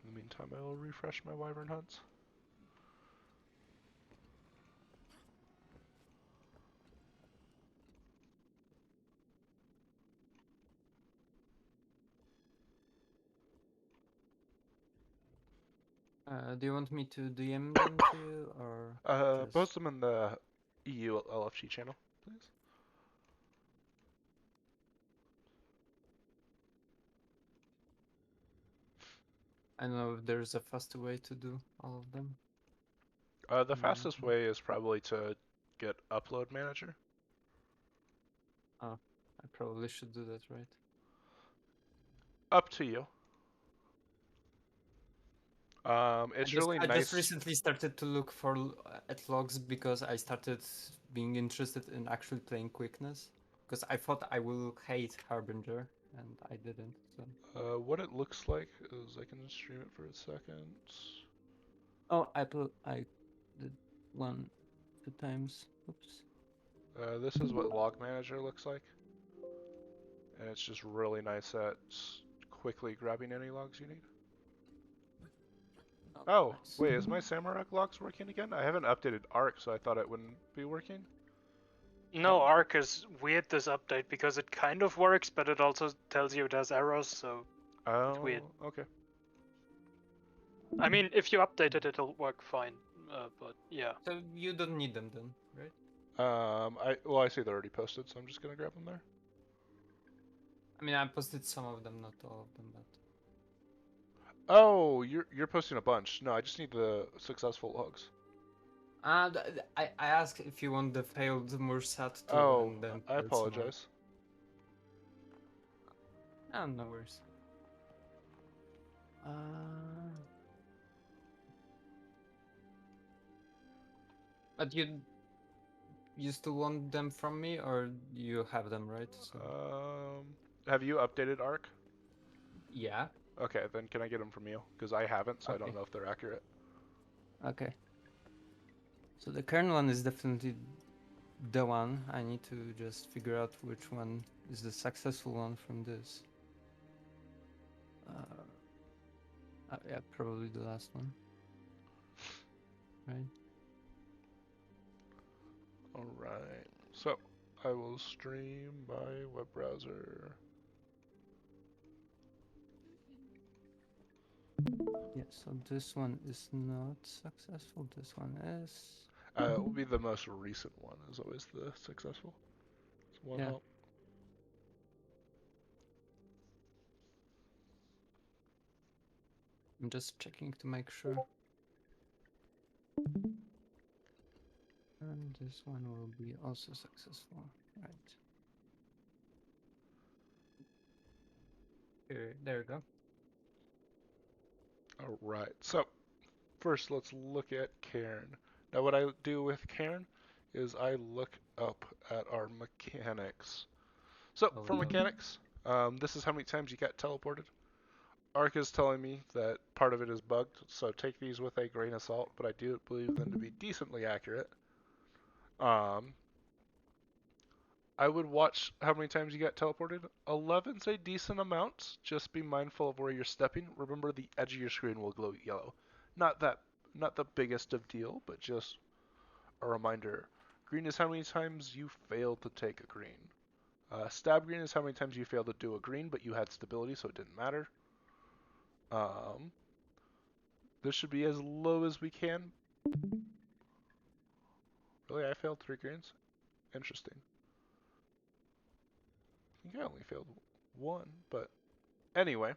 In the meantime, I will refresh my wyvern hunts. do you want me to DM them to you, or Post them in the EU LFG channel, please. I don't know if there's a faster way to do all of them. The fastest way is probably to get Upload Manager. Oh, I probably should do that, right? Up to you. It's really nice. I just recently started to look at logs because I started being interested in actually playing quickness. Because I thought I will hate Harbinger, and I didn't. So. What it looks like is I can stream it for a second. Oh, I did 2 times. Oops. This is what Log Manager looks like. And it's just really nice at quickly grabbing any logs you need. Oh, nice. wait, is my Samurai logs working again? I haven't updated Arc, so I thought it wouldn't be working. No, Arc is weird this update because it kind of works, but it also tells you it has errors, so it's weird. Okay. I mean, if you update it, it'll work fine, but yeah. So you don't need them then, right? I see they're already posted, so I'm just gonna grab them there. I mean, I posted some of them, not all of them, but. Oh, you're posting a bunch. No, I just need the successful logs. I asked if you want the failed Mursat too. Oh, and then I apologize. Oh, no worries. But you still want them from me, or you have them, right? So... Have you updated Arc? Yeah. Okay, then can I get them from you? Because I haven't, so Okay. I don't know if they're accurate. Okay. So the current one is definitely the one. I need to just figure out which one is the successful one from this. Yeah, probably the last one. Right. Alright, so I will stream my web browser. Yeah, so this one is not successful, this one is. It will be the most recent one, is always the successful. It's one help. I'm just checking to make sure. And this one will be also successful, right? Here, there we go. Alright, so first let's look at Cairn. Now what I do with Cairn is I look up at our mechanics. So for mechanics, this is how many times you get teleported. Arc is telling me that part of it is bugged, so take these with a grain of salt, but I do believe them to be decently accurate. I would watch how many times you got teleported. 11's a decent amount. Just be mindful of where you're stepping. Remember, the edge of your screen will glow yellow. Not the biggest of deal, but just a reminder. Green is how many times you failed to take a green. Stab green is how many times you failed to do a green, but you had stability, so it didn't matter. This should be as low as we can. Really, I failed 3 greens? Interesting. I think I only failed 1, but anyway.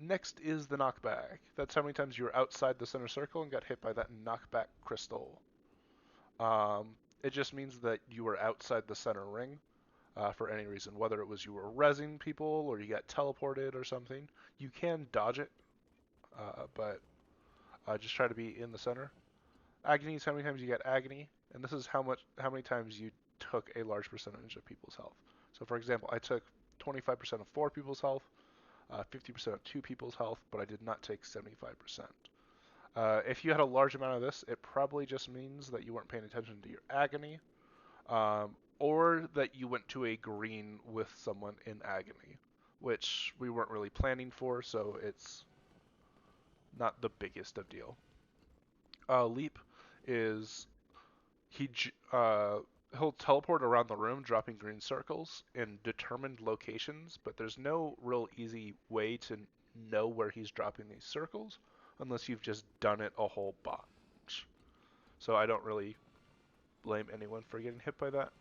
Next is the knockback. That's how many times you were outside the center circle and got hit by that knockback crystal. It just means that you were outside the center ring for any reason, whether it was you were rezzing people or you got teleported or something. You can dodge it, but just try to be in the center. Agony is how many times you get agony, and this is how many times you took a large percentage of people's health. So for example, I took 25% of 4 people's health, 50% of 2 people's health, but I did not take 75%. If you had a large amount of this, it probably just means that you weren't paying attention to your agony, or that you went to a green with someone in agony, which we weren't really planning for, so it's not the biggest of deal. Leap is he'll teleport around the room, dropping green circles in determined locations, but there's no real easy way to know where he's dropping these circles unless you've just done it a whole bunch. So I don't really blame anyone for getting hit by that.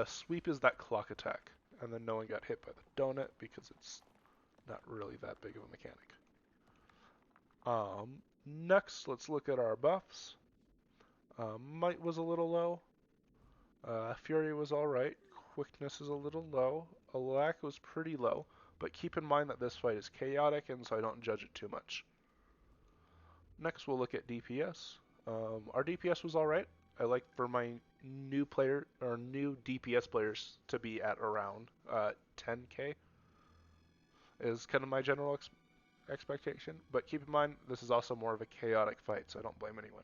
Sweep is that clock attack, and then no one got hit by the donut because it's not really that big of a mechanic. Next, let's look at our buffs. Might was a little low. Fury was alright. Quickness is a little low. Alack was pretty low, but keep in mind that this fight is chaotic, and so I don't judge it too much. Next, we'll look at DPS. Our DPS was alright. I like for my new DPS players to be at around 10k is kind of my general expectation, but keep in mind this is also more of a chaotic fight, so I don't blame anyone.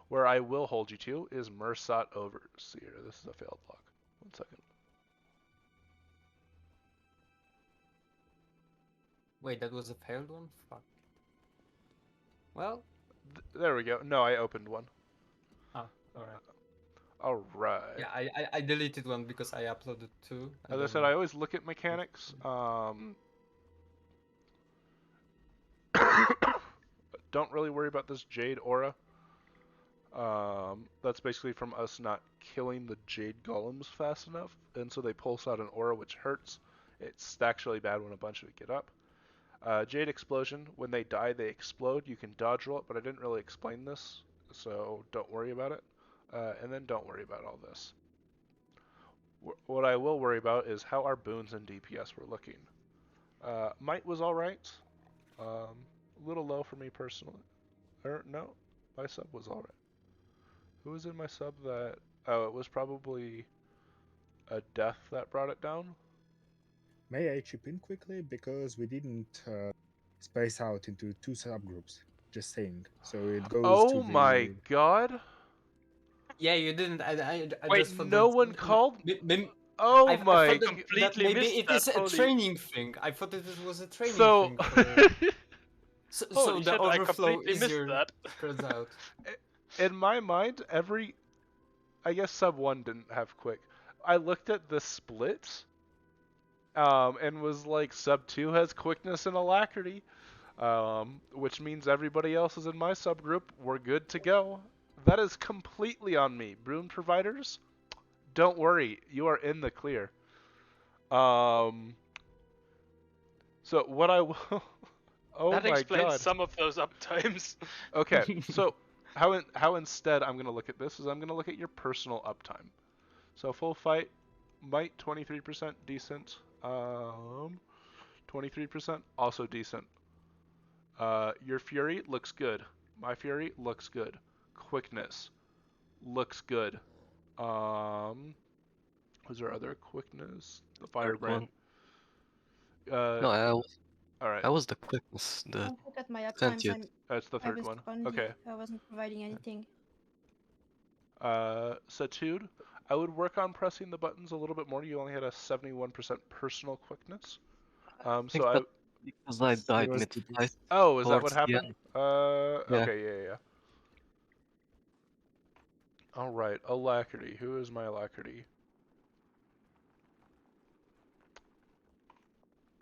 Where I will hold you to is Mursat Overseer. This is a failed block. 1 second. Wait, that was a failed one? Fuck. Well... there we go. No, I opened one. Oh, alright. Alright. Yeah, I deleted one because I uploaded 2. As I said, I always look at mechanics. Don't really worry about this Jade Aura. That's basically from us not killing the Jade Golems fast enough, and so they pulse out an aura which hurts. It's actually bad when a bunch of it get up. Jade Explosion, when they die they explode. You can dodge roll it, but I didn't really explain this, so don't worry about it. And then don't worry about all this. What I will worry about is how our boons and DPS were looking. Might was alright. A little low for me personally. No, my sub was alright. Who was in my sub that... oh, it was probably a death that brought it down? May I chip in quickly? Because we didn't space out into 2 subgroups. Just saying. So it goes oh to the... my god! Yeah, you didn't. I wait, just thought no that, one called? Oh I my thought that maybe it is a training thing. I thought it was a training thing. So the overflow is spreads out. In my mind, I guess sub 1 didn't have quick. I looked at the splits, and was like, sub 2 has quickness and alacrity, which means everybody else is in my subgroup. We're good to go. That is completely on me. Boon providers, don't worry, you are in the clear. So what I will... oh that my explains god. some of those uptimes. Okay, so how instead I'm going to look at this is I'm going to look at your personal uptime. So full fight, might 23% decent, 23% also decent. Your fury looks good. My fury looks good. Quickness looks good. Was there other quickness? The firebrand. No, Alright. I was the quickness. The look at my uptimes. That's the third one. Okay. I wasn't providing anything. Satude, I would work on pressing the buttons a little bit more. You only had a 71% personal quickness. I So think I. that because I died was mid-fight Oh, is that what towards the happened? end. Yeah. Okay, yeah. All right, Alacrity. Who is my Alacrity?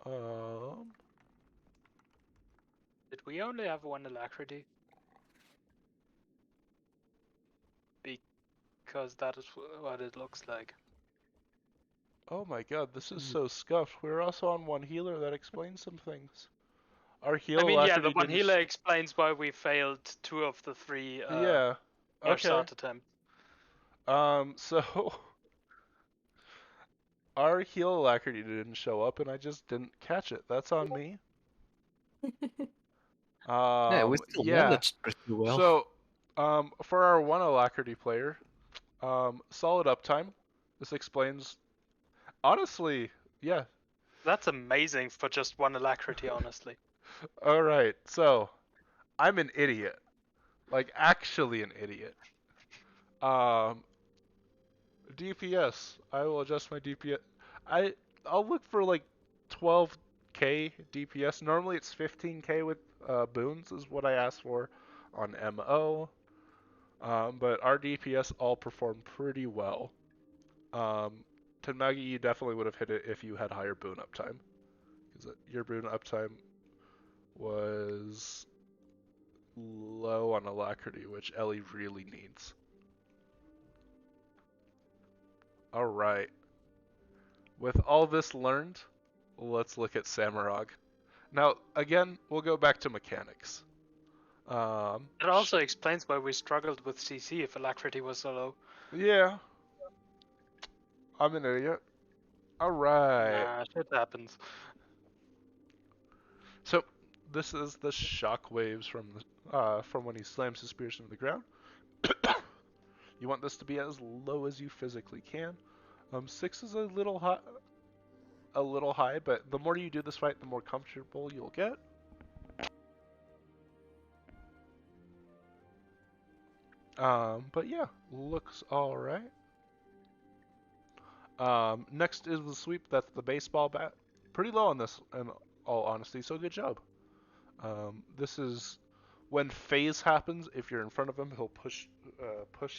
Um, Did we only have one alacrity? Because that is what it looks like. oh my god, this is so scuffed. We're also on one healer that explains some things. Our heal I mean, yeah, Alacrity the one didn't. healer explains why we failed 2 of the 3 Yeah. Okay. shot attempts. So our heal Alacrity didn't show up, and I just didn't catch it. That's on me. Yeah, we still Yeah. managed pretty well. So, for our one Alacrity player, solid uptime. This explains. Honestly, yeah. That's amazing for just one alacrity, honestly. All right. So, I'm an idiot. Like, actually an idiot. DPS. I will adjust my DPS. I'll look for like 12k DPS. Normally it's 15k with boons is what I asked for on MO. But our DPS all performed pretty well. Tenmagi, you definitely would have hit it if you had higher boon uptime. Because your boon uptime was low on Alacrity, which Ellie really needs. Alright. With all this learned, let's look at Samurag. Now, again, we'll go back to mechanics. It also explains why we struggled with CC if alacrity was so low. Yeah. I'm an idiot. Alright. Nah, shit happens. So, this is the shock waves from when he slams his spears into the ground. You want this to be as low as you physically can. 6 is a little high, but the more you do this fight, the more comfortable you'll get. But yeah, looks alright. Next is the sweep. That's the baseball bat. Pretty low on this, in all honesty, so good job. This is when phase happens. If you're in front of him, he'll push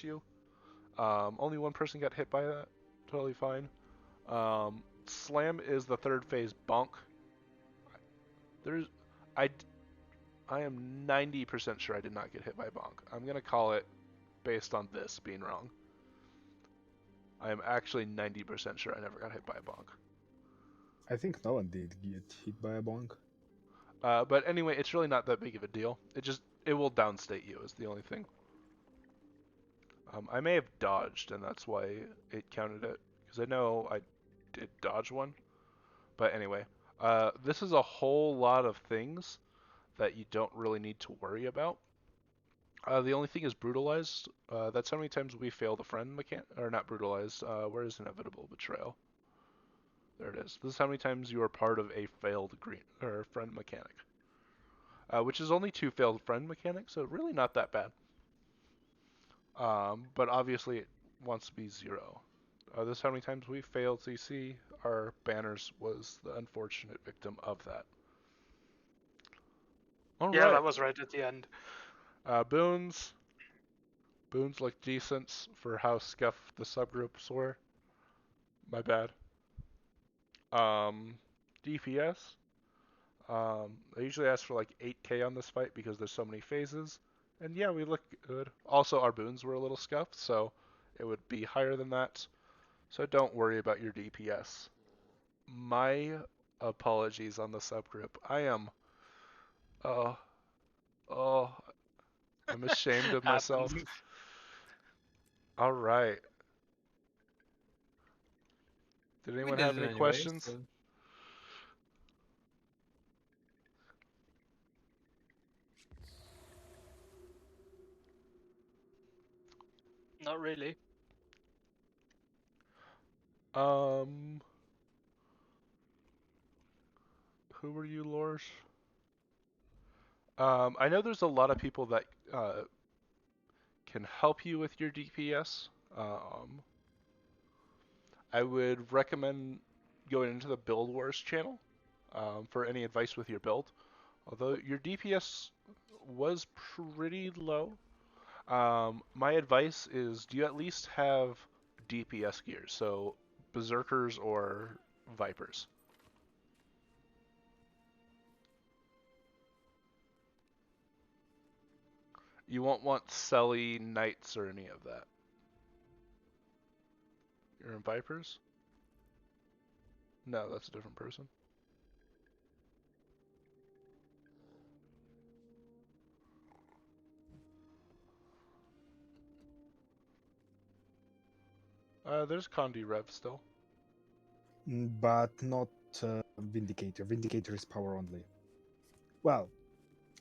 you. Only one person got hit by that. Totally fine. Slam is the third phase bonk. I am 90% sure I did not get hit by bonk. I'm gonna call it based on this being wrong. I am actually 90% sure I never got hit by a bonk. I think no one did get hit by a bonk. But anyway, it's really not that big of a deal. It will downstate you is the only thing. I may have dodged, and that's why it counted it, because I know I did dodge one. But anyway, this is a whole lot of things that you don't really need to worry about. The only thing is brutalized. That's how many times we fail the friend mechanic, or not brutalized. Where is inevitable betrayal? There it is. This is how many times you are part of a failed friend mechanic, which is only 2 failed friend mechanics, so really not that bad. But obviously it wants to be 0. This is how many times we failed CC. Our banners was the unfortunate victim of that. All yeah, right. that was right at the end. Boons. Boons look decent for how scuffed the subgroups were. My bad. DPS. I usually ask for like 8k on this fight because there's so many phases. And yeah, we look good. Also, our boons were a little scuffed, so it would be higher than that. So don't worry about your DPS. My apologies on the subgroup. I am... I'm ashamed of myself. Alright. Did anyone have any questions? So... Not really. Who were you, Lors? I know there's a lot of people that can help you with your DPS. I would recommend going into the Build Wars channel for any advice with your build. Although your DPS was pretty low, my advice is do you at least have DPS gear, so Berserkers or Vipers? You won't want Selly, Knights, or any of that. You're in Vipers? No, that's a different person. There's Condi Rev still. But not Vindicator. Vindicator is power only. Well,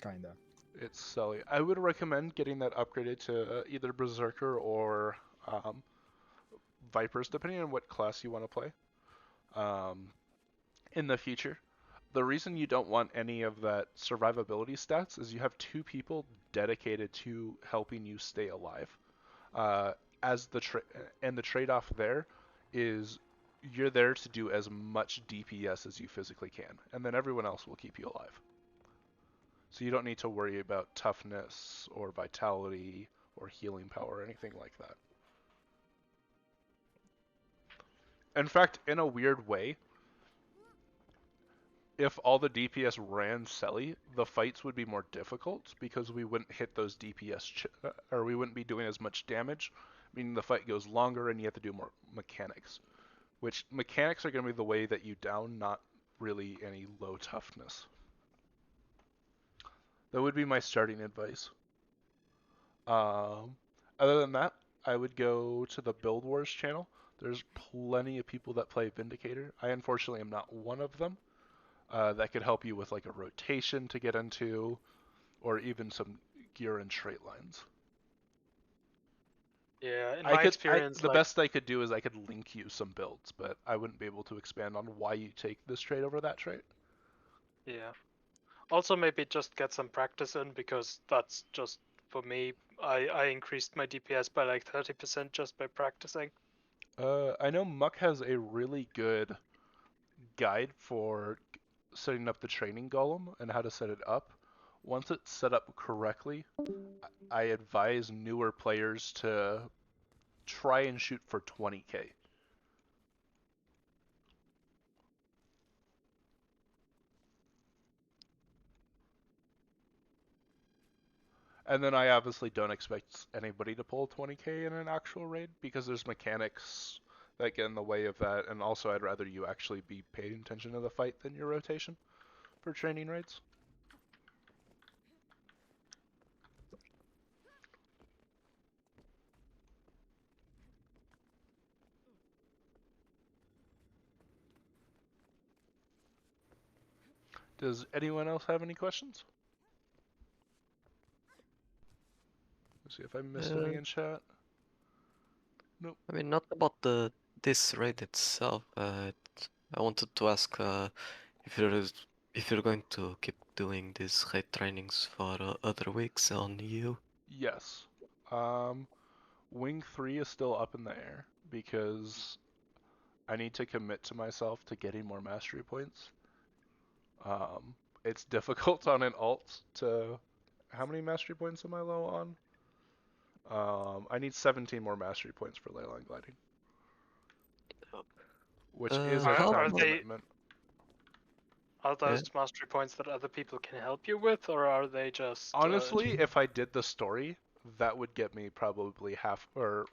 kinda. It's Selly. I would recommend getting that upgraded to either Berserker or Vipers, depending on what class you want to play in the future. The reason you don't want any of that survivability stats is you have 2 people dedicated to helping you stay alive. And the trade-off there is you're there to do as much DPS as you physically can, and then everyone else will keep you alive. So you don't need to worry about toughness or vitality or healing power or anything like that. In fact, in a weird way, if all the DPS ran Selly, the fights would be more difficult because we wouldn't hit those DPS, or we wouldn't be doing as much damage, meaning the fight goes longer and you have to do more mechanics. Which mechanics are going to be the way that you down, not really any low toughness. That would be my starting advice. Other than that, I would go to the Build Wars channel. There's plenty of people that play Vindicator. I unfortunately am not one of them. That could help you with like a rotation to get into, or even some gear and trait lines. Yeah, in my experience, the best I could do is I could link you some builds, but I wouldn't be able to expand on why you take this trait over that trait. Yeah. Also, maybe just get some practice in, because that's just, for me, I increased my DPS by like 30% just by practicing. I know Muck has a really good guide for setting up the training golem and how to set it up. Once it's set up correctly, I advise newer players to try and shoot for 20k. And then I obviously don't expect anybody to pull 20k in an actual raid because there's mechanics that get in the way of that, and also I'd rather you actually be paying attention to the fight than your rotation for training raids. Does anyone else have any questions? Let's see if I missed any in chat. Nope. I mean, not about this raid itself. I wanted to ask if you're going to keep doing these raid trainings for other weeks on EU. Yes. Wing 3 is still up in the air because I need to commit to myself to getting more mastery points. It's difficult on an alt to... How many mastery points am I low on? I need 17 more mastery points for Leyline Gliding. Which is a time commitment. Are those mastery points that other people can help you with, or are they just... Honestly, if I did the story, that would get me probably half, or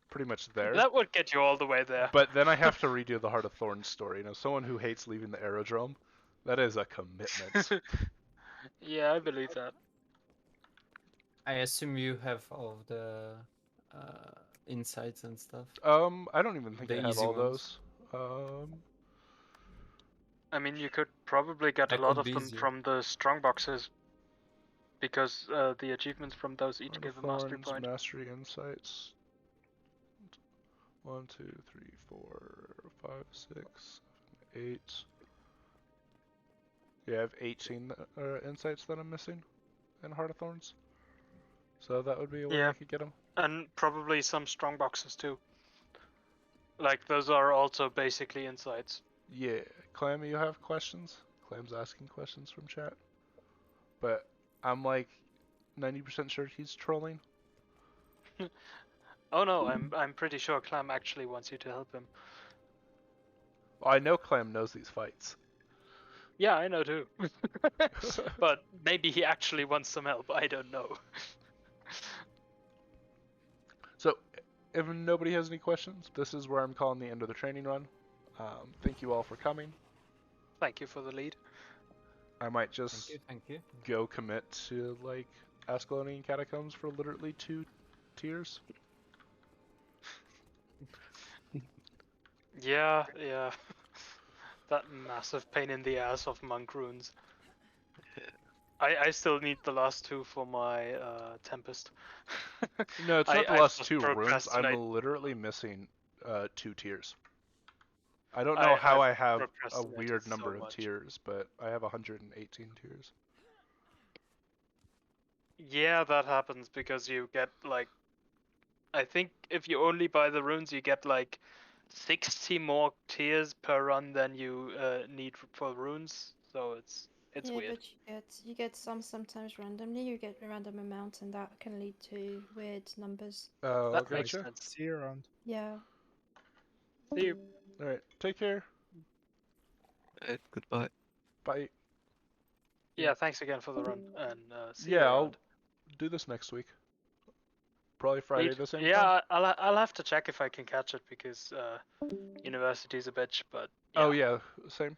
pretty much there. That would get you all the way there. But then I have to redo the Heart of Thorns story. Now, someone who hates leaving the aerodrome, that is a commitment. Yeah, I believe that. I assume you have all of the insights and stuff. I don't even think I have all those. I mean, you could probably get a lot of them from the strong boxes, because the achievements from those each give a mastery point. Mastery insights. 1, 2, 3, 4, 5, 6, 7, 8. Yeah, I have 18 insights that I'm missing in Heart of Thorns. So that would be a way I could get them. And probably some strong boxes too. Like those are also basically insights. Yeah, Clam, you have questions? Clam's asking questions from chat. But I'm like 90% sure he's trolling. Oh no, I'm pretty sure Clam actually wants you to help him. Well, I know Clam knows these fights. Yeah, I know too. But maybe he actually wants some help. I don't know. So, if nobody has any questions, this is where I'm calling the end of the training run. Thank you all for coming. Thank you for the lead. I might just Thank you. go commit to like Ascalonian Catacombs for literally 2 tiers. Yeah. That massive pain in the ass of monk runes. I still need the last 2 for my Tempest. No, it's not the I last just 2 runes. procrastinate. I'm literally missing 2 tiers. I don't know how I have a procrastinated weird number so of much. tiers, but I have 118 tiers. Yeah, that happens because you get like, I think if you only buy the runes, you get like 60 more tiers per run than you need for runes. So it's Yeah, weird. but you get some sometimes randomly. You get a random amount, and that can lead to weird numbers. Oh, That makes gotcha. sense. See you around. Yeah. See you. Alright, take care. Goodbye. Bye. Yeah, thanks again for the run, and see you Yeah, I'll around. do this next week. Probably Friday Neat. the same Yeah, time. I'll have to check if I can catch it because university's a bitch. But Oh yeah, same.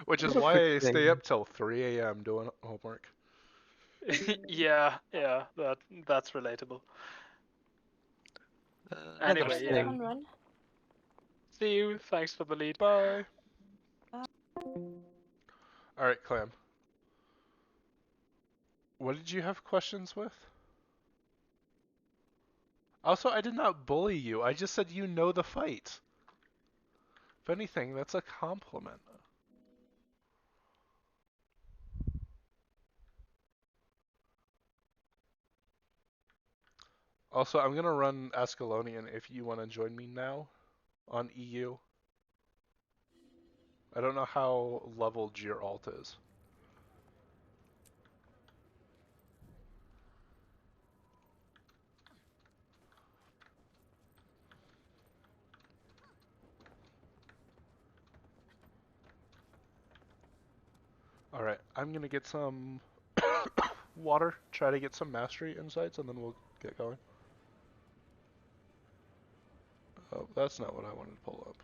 Which is why I stay up till 3 a.m. doing homework. yeah, that's relatable. Anyway, Another yeah. thing. Fun run. See you. Thanks for the lead. Bye. Alright, Clam. What did you have questions with? Also, I did not bully you. I just said you know the fight. If anything, that's a compliment. Also, I'm gonna run Ascalonian if you want to join me now on EU. I don't know how leveled your alt is. Alright, I'm gonna get some water, try to get some mastery insights, and then we'll get going. Oh, that's not what I wanted to pull up.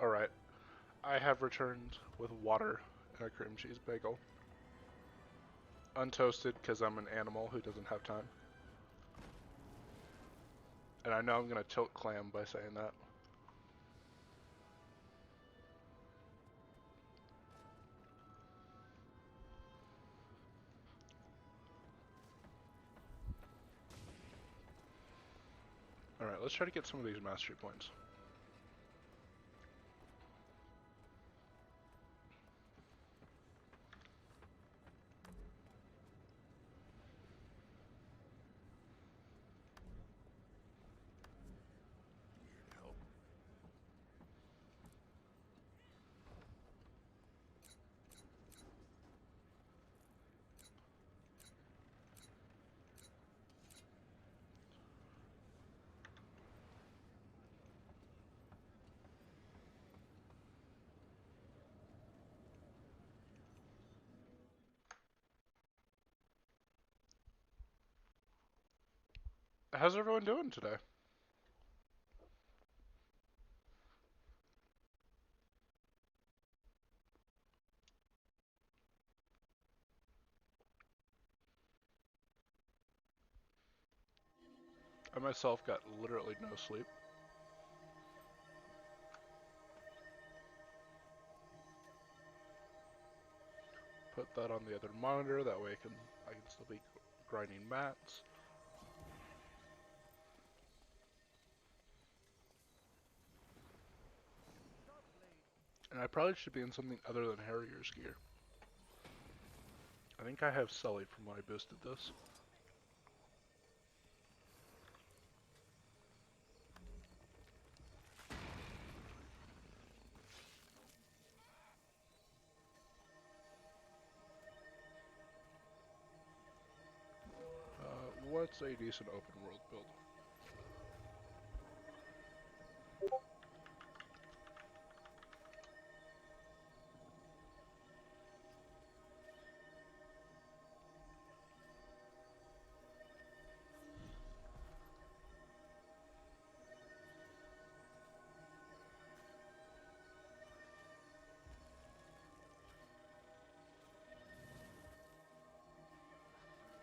Alright. I have returned with water and a cream cheese bagel. Untoasted because I'm an animal who doesn't have time. And I know I'm going to tilt Clam by saying that. Alright, let's try to get some of these mastery points. How's everyone doing today? I myself got literally no sleep. Put that on the other monitor, that way I can still be grinding mats. And I probably should be in something other than Harrier's gear. I think I have Sully from when I boosted this. What's a decent open world build?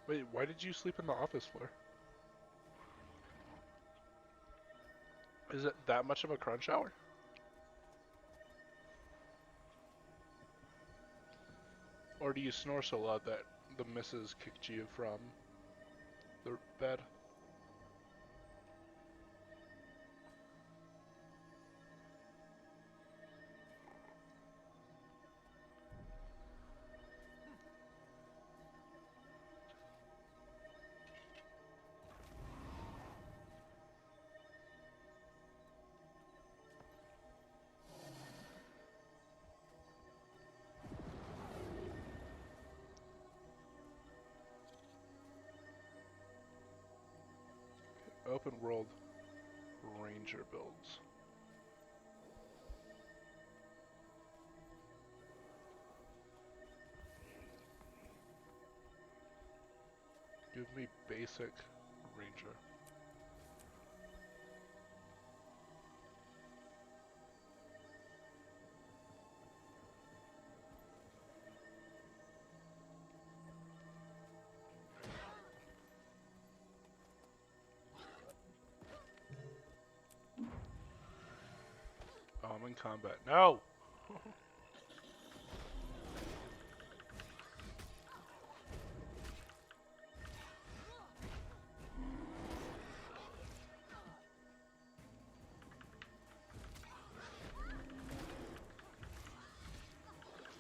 Wait, why did you sleep in the office floor? Is it that much of a crunch hour? Or do you snore so loud that the missus kicked you from the bed? Open world ranger builds. Give me basic ranger. Oh, I'm in combat. No!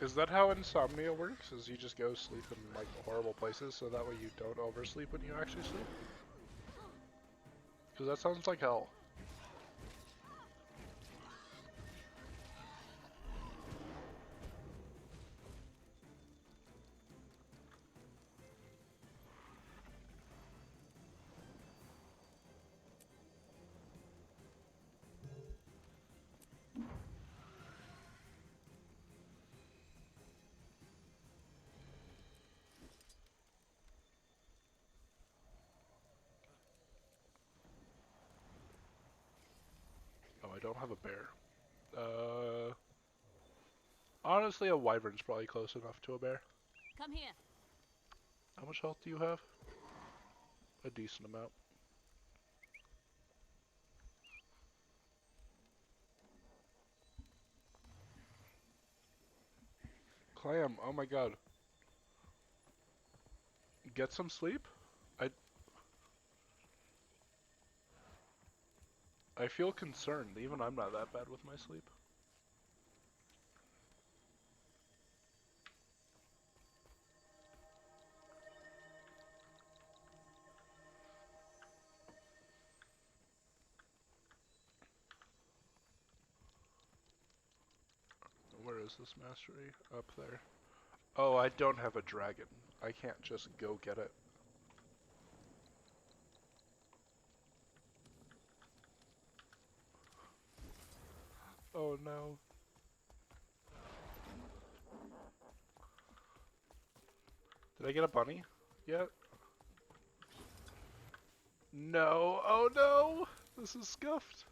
Is that how insomnia works? Is you just go sleep in like horrible places so that way you don't oversleep when you actually sleep? Because that sounds like hell. Oh, I don't have a bear. Honestly, a wyvern's probably close enough to a bear. Come here. How much health do you have? A decent amount. Clam, oh my god. Get some sleep? I feel concerned. Even I'm not that bad with my sleep. Where is this mastery? Up there. Oh, I don't have a dragon. I can't just go get it. Oh no. Did I get a bunny yet? No. Oh no! This is scuffed.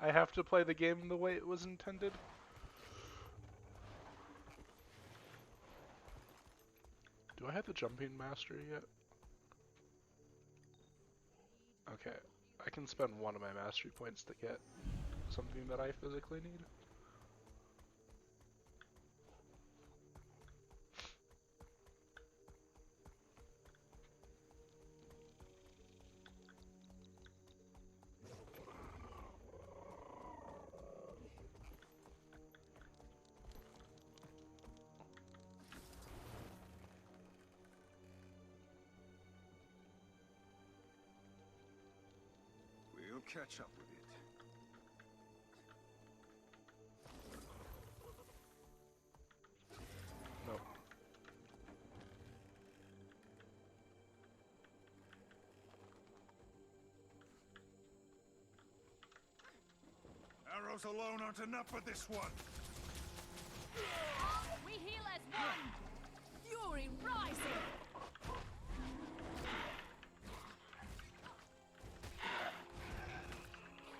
I have to play the game the way it was intended. Do I have the jumping mastery yet? Okay. I can spend one of my mastery points to get something that I physically need. We'll catch up with it. No. Arrows alone aren't enough for this one. We heal as one. Fury rising.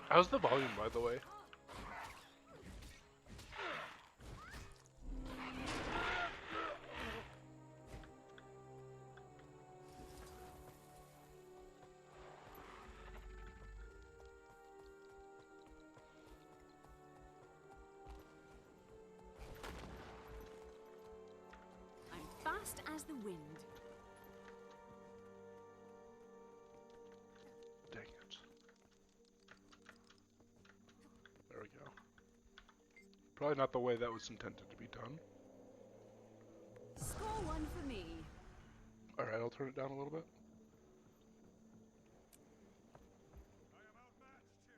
How's the volume, by the way? I'm fast as the wind. Dang it. There we go. Probably not the way that was intended to be done. Score one for me. Alright, I'll turn it down a little bit. I am outmatched here.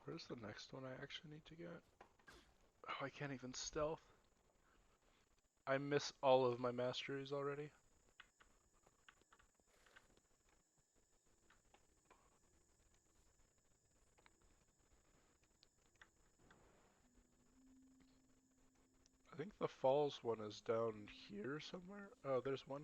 Where's the next one I actually need to get? Oh, I can't even stealth. I miss all of my masteries already. I think the falls one is down here somewhere. Oh, there's one.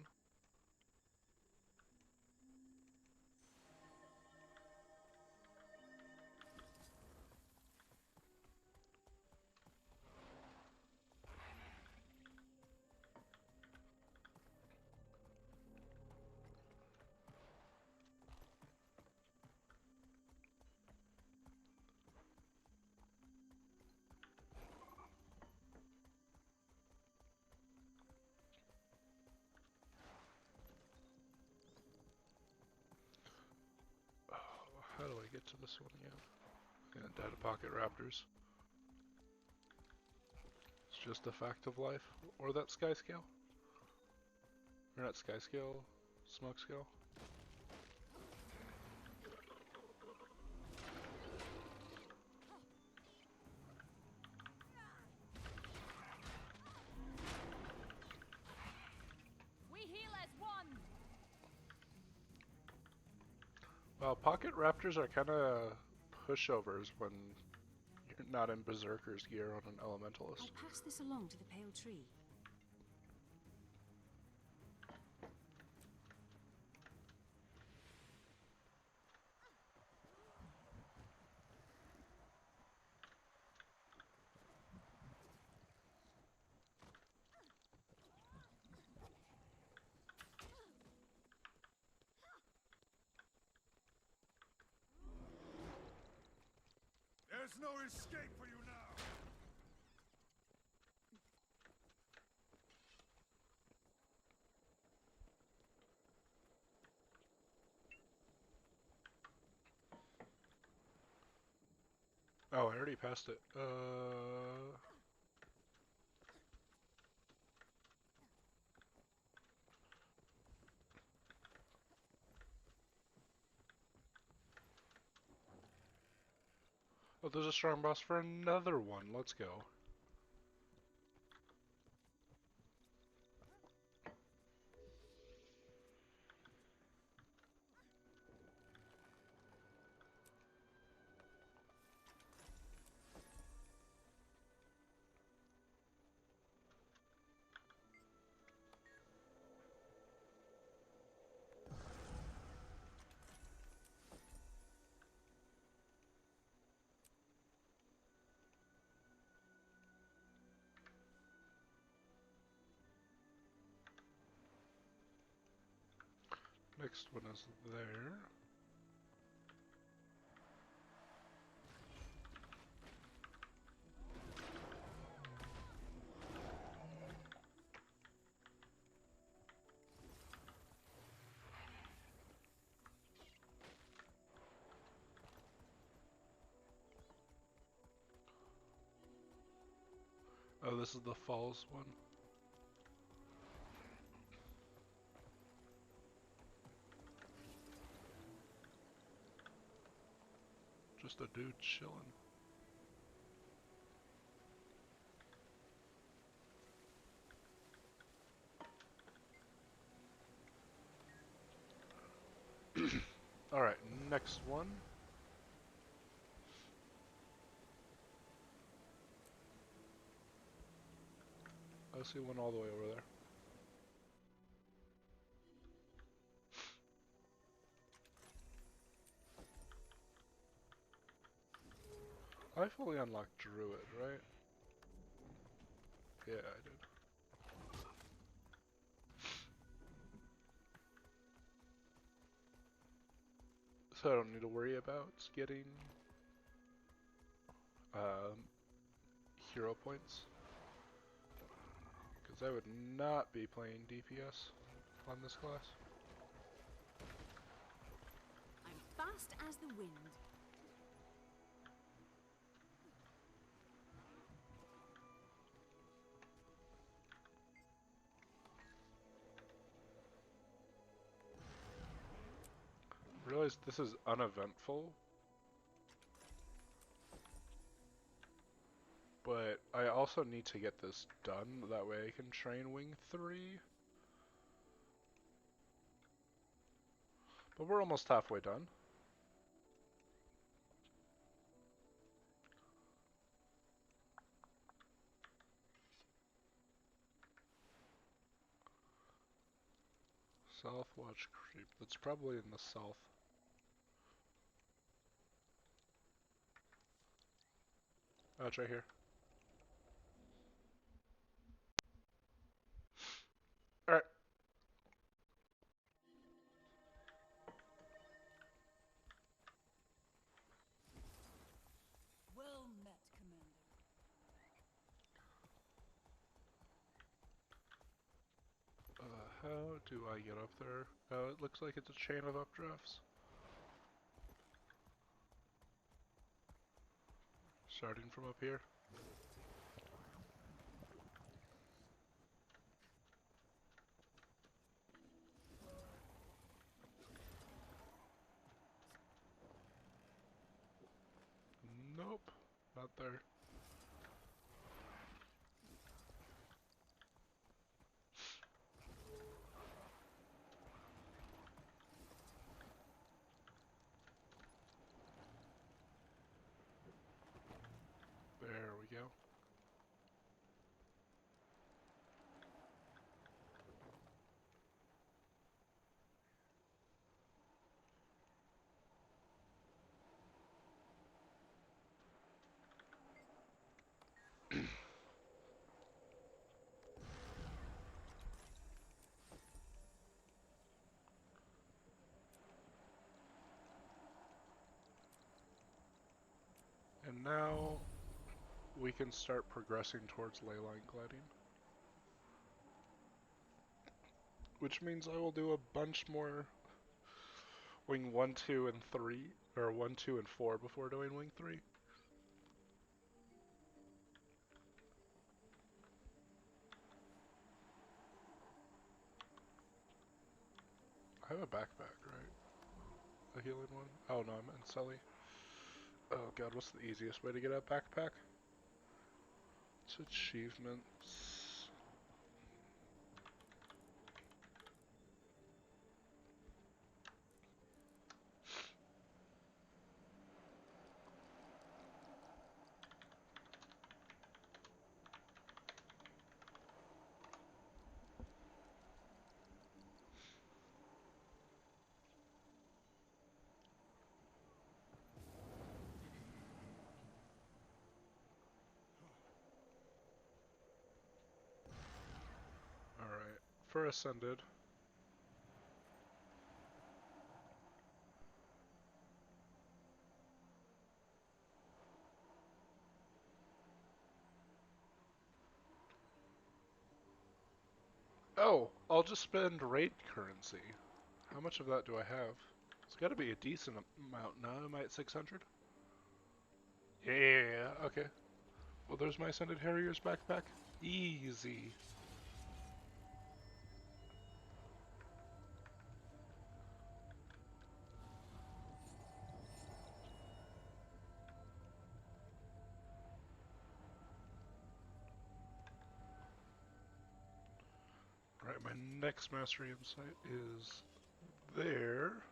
How do I get to this one again? Yeah, Data Pocket Raptors. It's just a fact of life. Or that sky scale. Or not sky scale, smoke scale. We heal as one. Wow, Pocket Raptors are kind of pushovers when you're not in Berserker's gear on an Elementalist. I'll pass this along to the Pale Tree. There's no escape for you now! Oh, I already passed it. Oh, there's a strong boss for another one. Let's go. Next one is there. Oh, this is the falls one. Just a dude chilling. Alright, next one. I see one all the way over there. I fully unlocked Druid, right? Yeah, I did. So I don't need to worry about getting hero points. Because I would not be playing DPS on this class. I'm fast as the wind. Realize this is uneventful, but I also need to get this done, that way I can train Wing 3. But we're almost halfway done. Southwatch Creep, that's probably in the south. Oh, it's right here. Alright. Well met, Commander. How do I get up there? Oh, it looks like it's a chain of updrafts. Starting from up here. Nope, not there. now we can start progressing towards leyline gliding. Which means I will do a bunch more wing 1, 2, and 3, or 1, 2, and 4 before doing wing 3. I have a backpack, right? A healing one? Oh no, I'm in Sully. Oh god, what's the easiest way to get a backpack? It's achievements. Alright, for Ascended. Oh, I'll just spend raid currency. How much of that do I have? It's gotta be a decent amount now. Am I at 600? Yeah, okay. Well, there's my Ascended Harrier's backpack. Easy. Alright, my next Mastery Insight is there.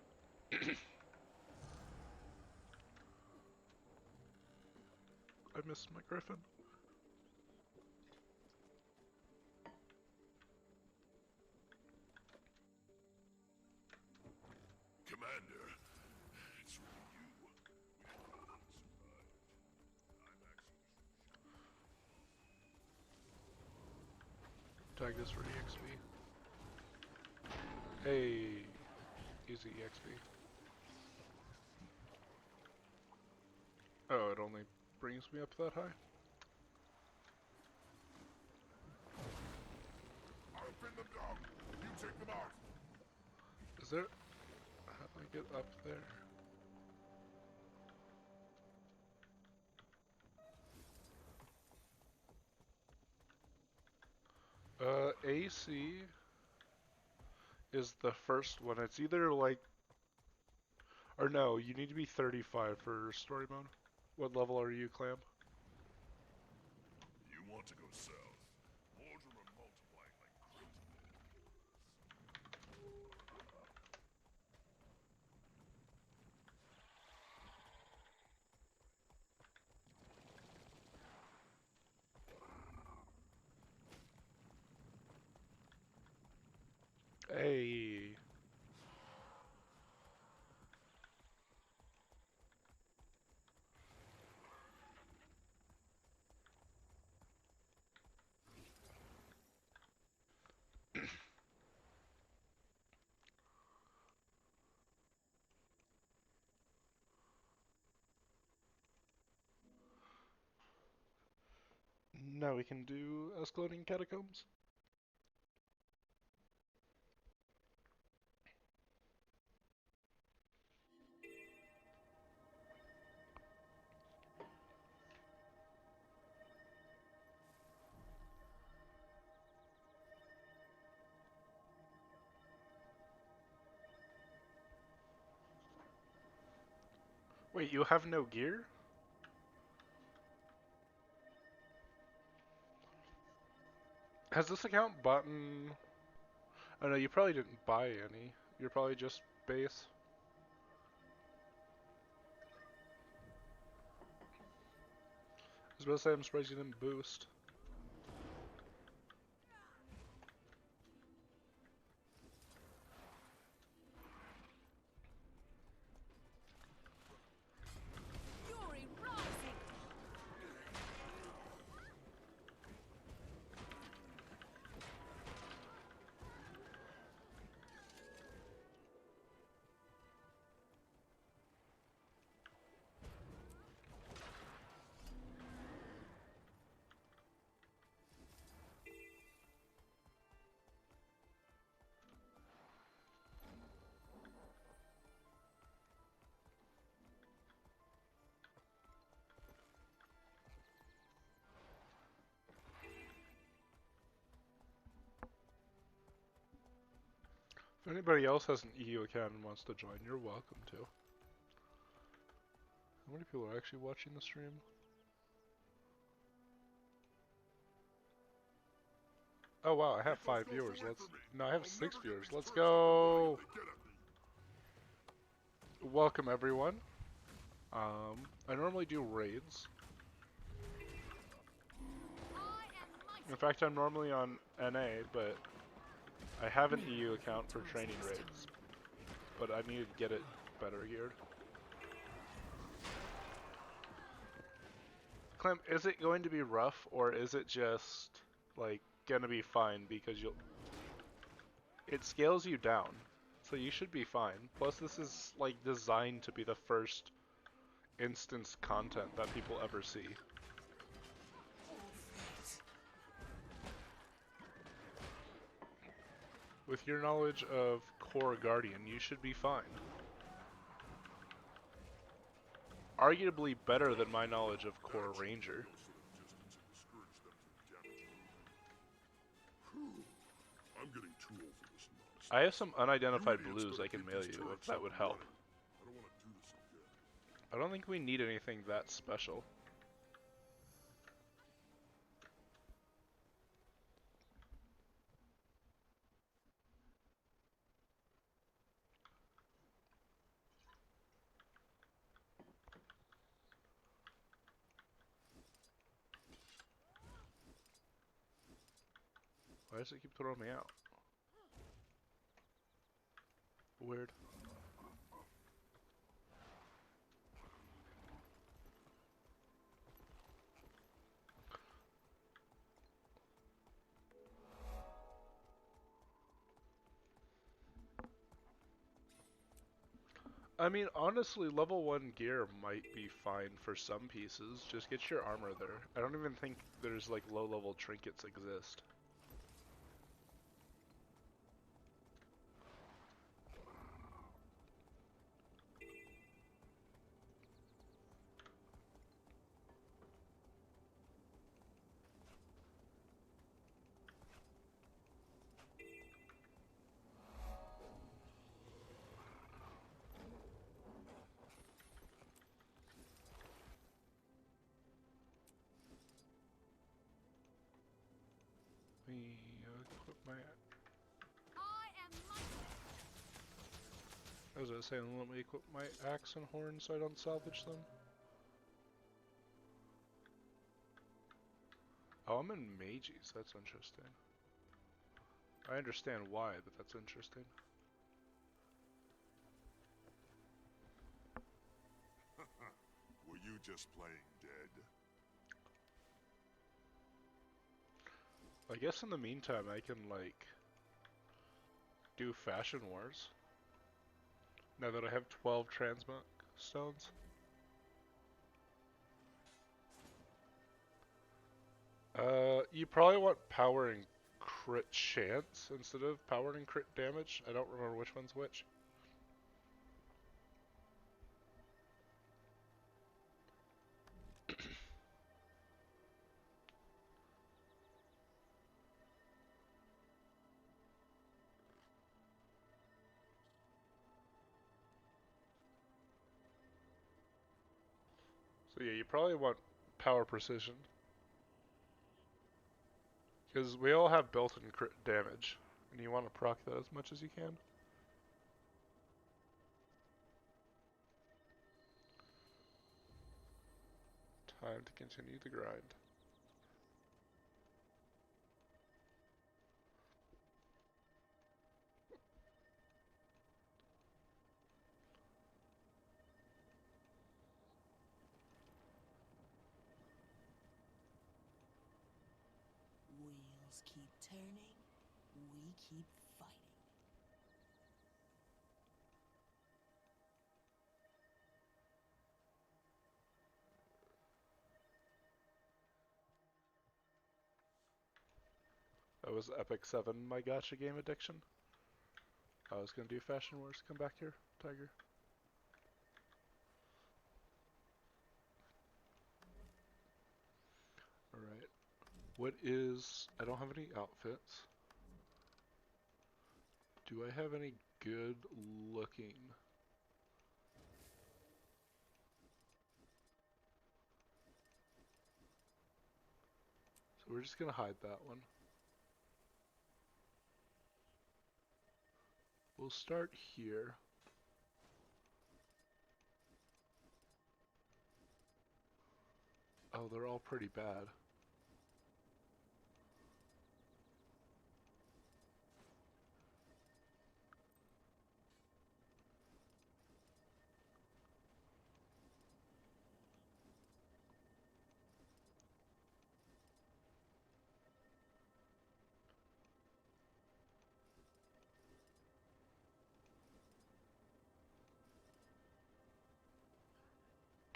I missed my Griffin. Commander, it's really you. We survived. I'm Tag this for EXP. Hey, easy EXP. Oh, it only brings me up that high? I'll pin them down. You take them out. Is there... How do I get up there? AC is the first one. It's either like... Or no, you need to be 35 for story mode. What level are you, Clam? You want to go south. Mortar are multiplying like crazy. Hey. Now we can do Escalating Catacombs. Wait, you have no gear? Has this account bought... Oh no, you probably didn't buy any. You're probably just base. I was about to say, I'm surprised you didn't boost. Fury rising. If anybody else has an EU account and wants to join, you're welcome to. How many people are actually watching the stream? Oh wow, I have 5 viewers. No, I have 6 viewers. Let's go! Welcome everyone. I normally do raids. In fact, I'm normally on NA, but I have an EU account for training raids. But I need to get it better geared. Clem, is it going to be rough, or is it just, like, gonna be fine because it scales you down, so you should be fine. Plus this is, like, designed to be the first instance content that people ever see. With your knowledge of Core Guardian, you should be fine. Arguably better than my knowledge of Core Ranger. I'm getting too old for this nonsense. I have some unidentified blues I can mail you if that would help. I don't want to do this again. I don't think we need anything that special. Why does it keep throwing me out? Weird. I mean, honestly, level 1 gear might be fine for some pieces. Just get your armor there. I don't even think there's, like, low-level trinkets exist. Equip my... I was saying, let me equip my axe and horn so I don't salvage them. Oh, I'm in Mages. That's interesting. I understand why, but that's interesting. Were you just playing dead? I guess in the meantime I can, like, do Fashion Wars. Now that I have 12 transmog stones. You probably want power and crit chance instead of power and crit damage. I don't remember which one's which. So yeah, you probably want power precision. Because we all have built-in crit damage, and you want to proc that as much as you can. Time to continue the grind. Wheels keep turning, we keep fighting. That was Epic 7, my gacha game addiction. I was gonna do Fashion Wars. Come back here, Tiger. Alright. What is... I don't have any outfits. Do I have any good looking? So we're just gonna hide that one. We'll start here. Oh, they're all pretty bad.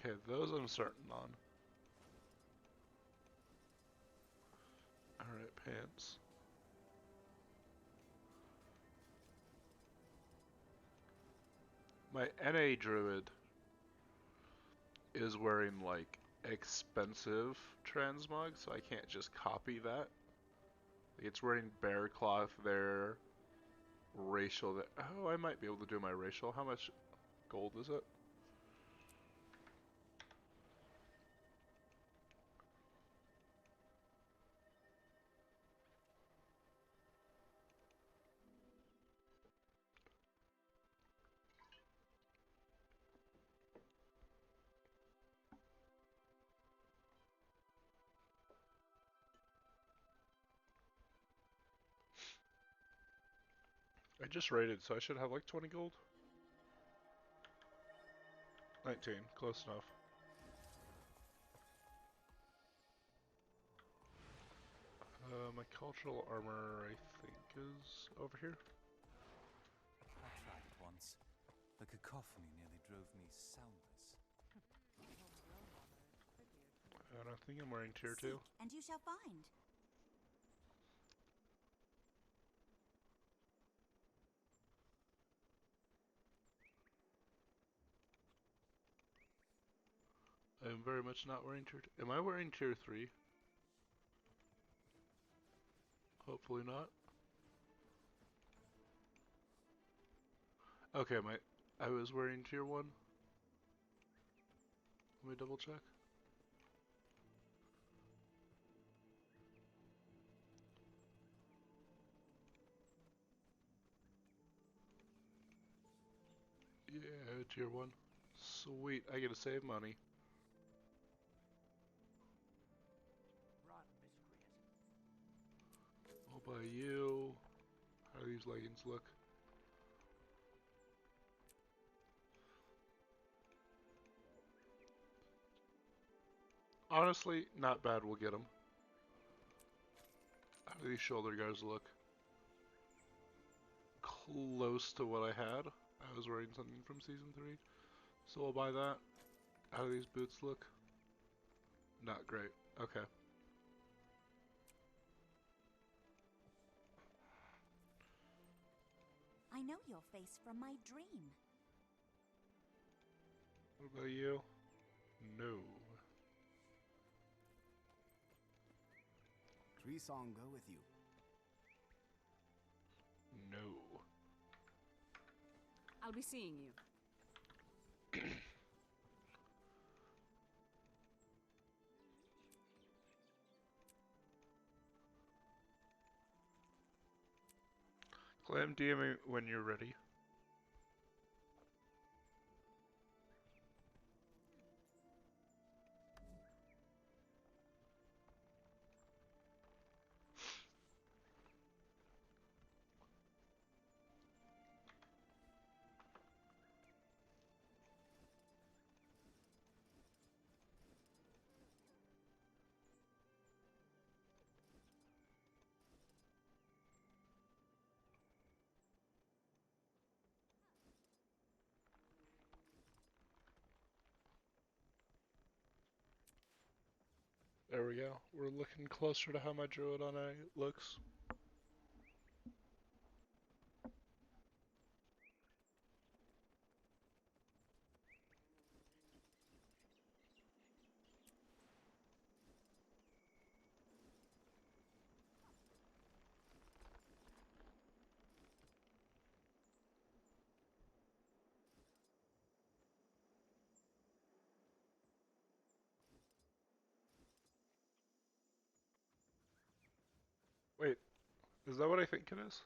Okay, those I'm certain on. Alright, pants. My NA druid is wearing like expensive transmog, so I can't just copy that. It's wearing bear cloth there, racial there. Oh, I might be able to do my racial. How much gold is it? I just rated, so I should have like 20 gold. 19, close enough. My cultural armor, I think, is over here. I tried it once. The cacophony nearly drove me soundless. And I think I'm wearing tier 2. And you shall find. I am very much not wearing tier 2. Am I wearing tier 3? Hopefully not. Okay, I was wearing tier 1. Let me double check. Yeah, tier 1. Sweet, I get to save money. I'll buy you. How do these leggings look? Honestly, not bad, we'll get them. How do these shoulder guards look? Close to what I had. I was wearing something from Season 3. So I'll buy that. How do these boots look? Not great. Okay. I know your face from my dream. What about you? No. Treesong go with you. No. I'll be seeing you. Clam, DM me when you're ready. There we go. We're looking closer to how my druid on A looks. Is that what I think it is?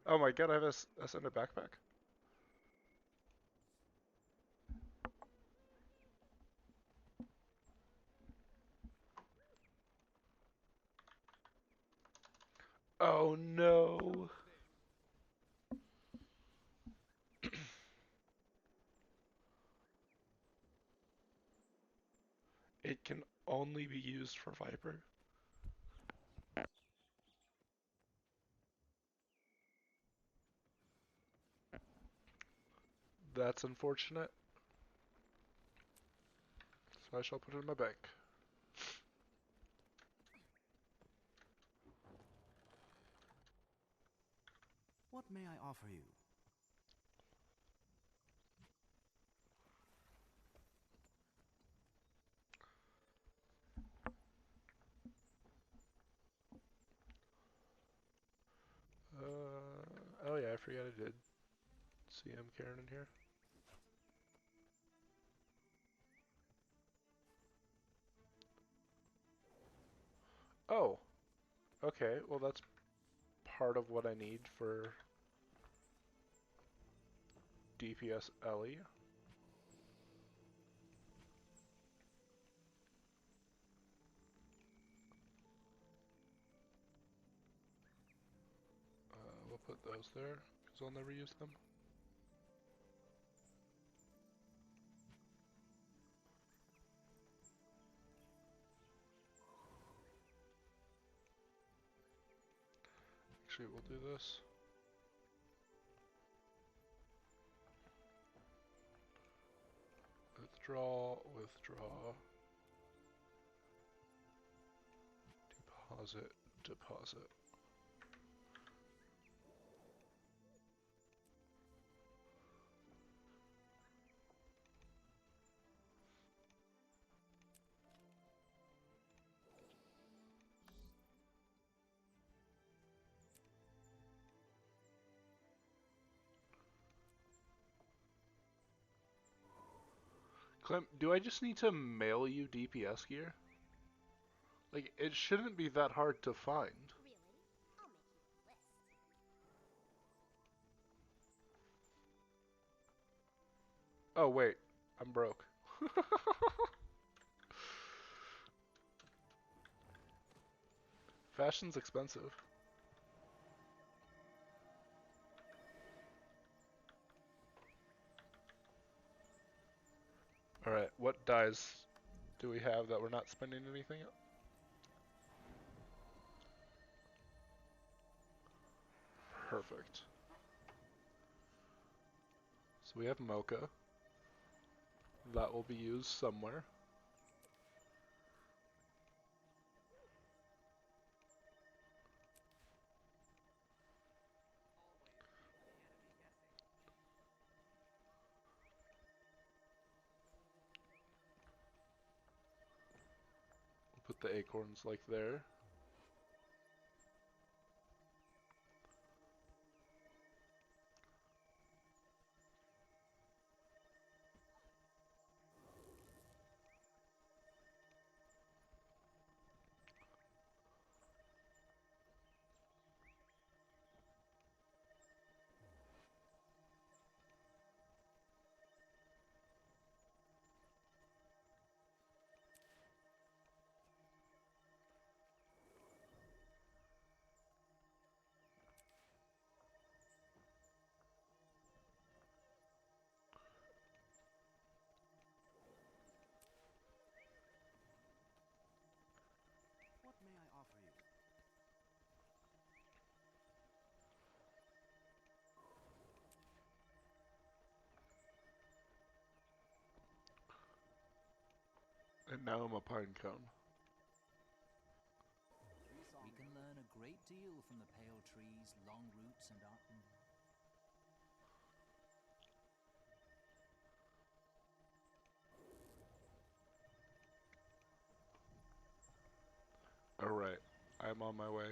Oh my god, I have a center backpack. Oh no! It can only be used for Viper. That's unfortunate. So I shall put it in my bag. What may I offer you? Oh yeah, I forgot I did. CM Karen in here. Oh, okay. Well, that's part of what I need for DPS Ellie. We'll put those there, because I'll never use them. Actually, we'll do this. Withdraw, withdraw. Deposit, deposit. Clem, do I just need to mail you DPS gear? Like, it shouldn't be that hard to find. Oh wait, I'm broke. Fashion's expensive. Alright, what dyes do we have that we're not spending anything on? Perfect. So we have Mocha. That will be used somewhere. We'll put the acorns like there. What may I offer you? And now I'm a pine cone. We can learn a great deal from the pale trees, long roots, and Alright, I'm on my way.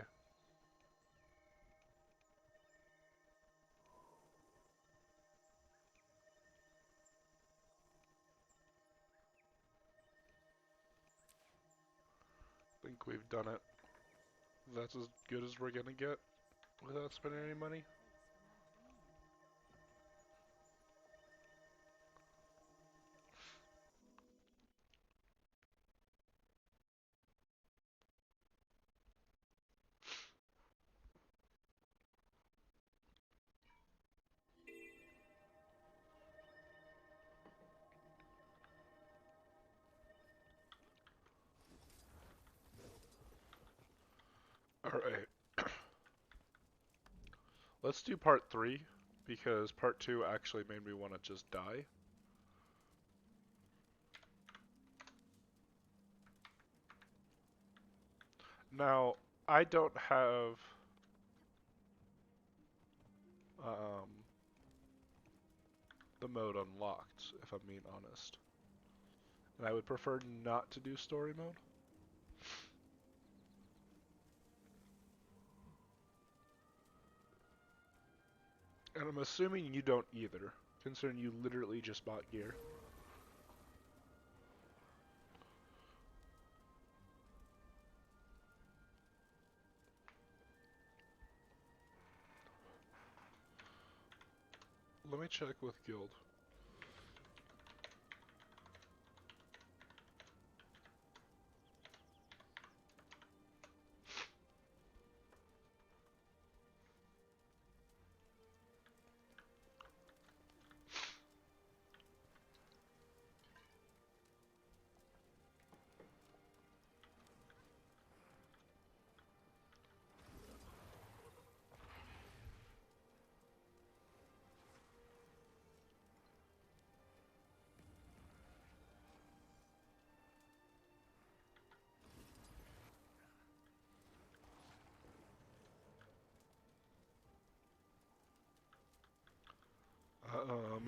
Think we've done it. That's as good as we're gonna get without spending any money. Alright. Let's do part 3, because part 2 actually made me want to just die. Now, I don't have the mode unlocked, if I'm being honest. And I would prefer not to do story mode. And I'm assuming you don't either, considering you literally just bought gear. Let me check with Guild.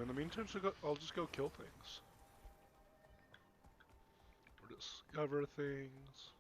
In the meantime, I'll just go kill things. Or discover things.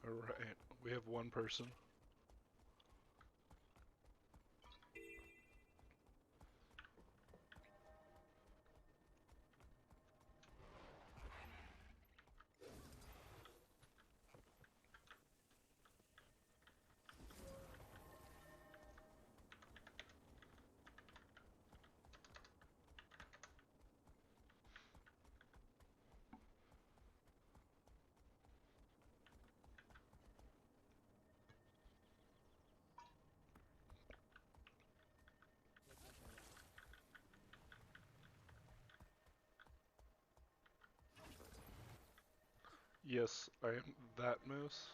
Alright, we have one person. Yes, I am that moose.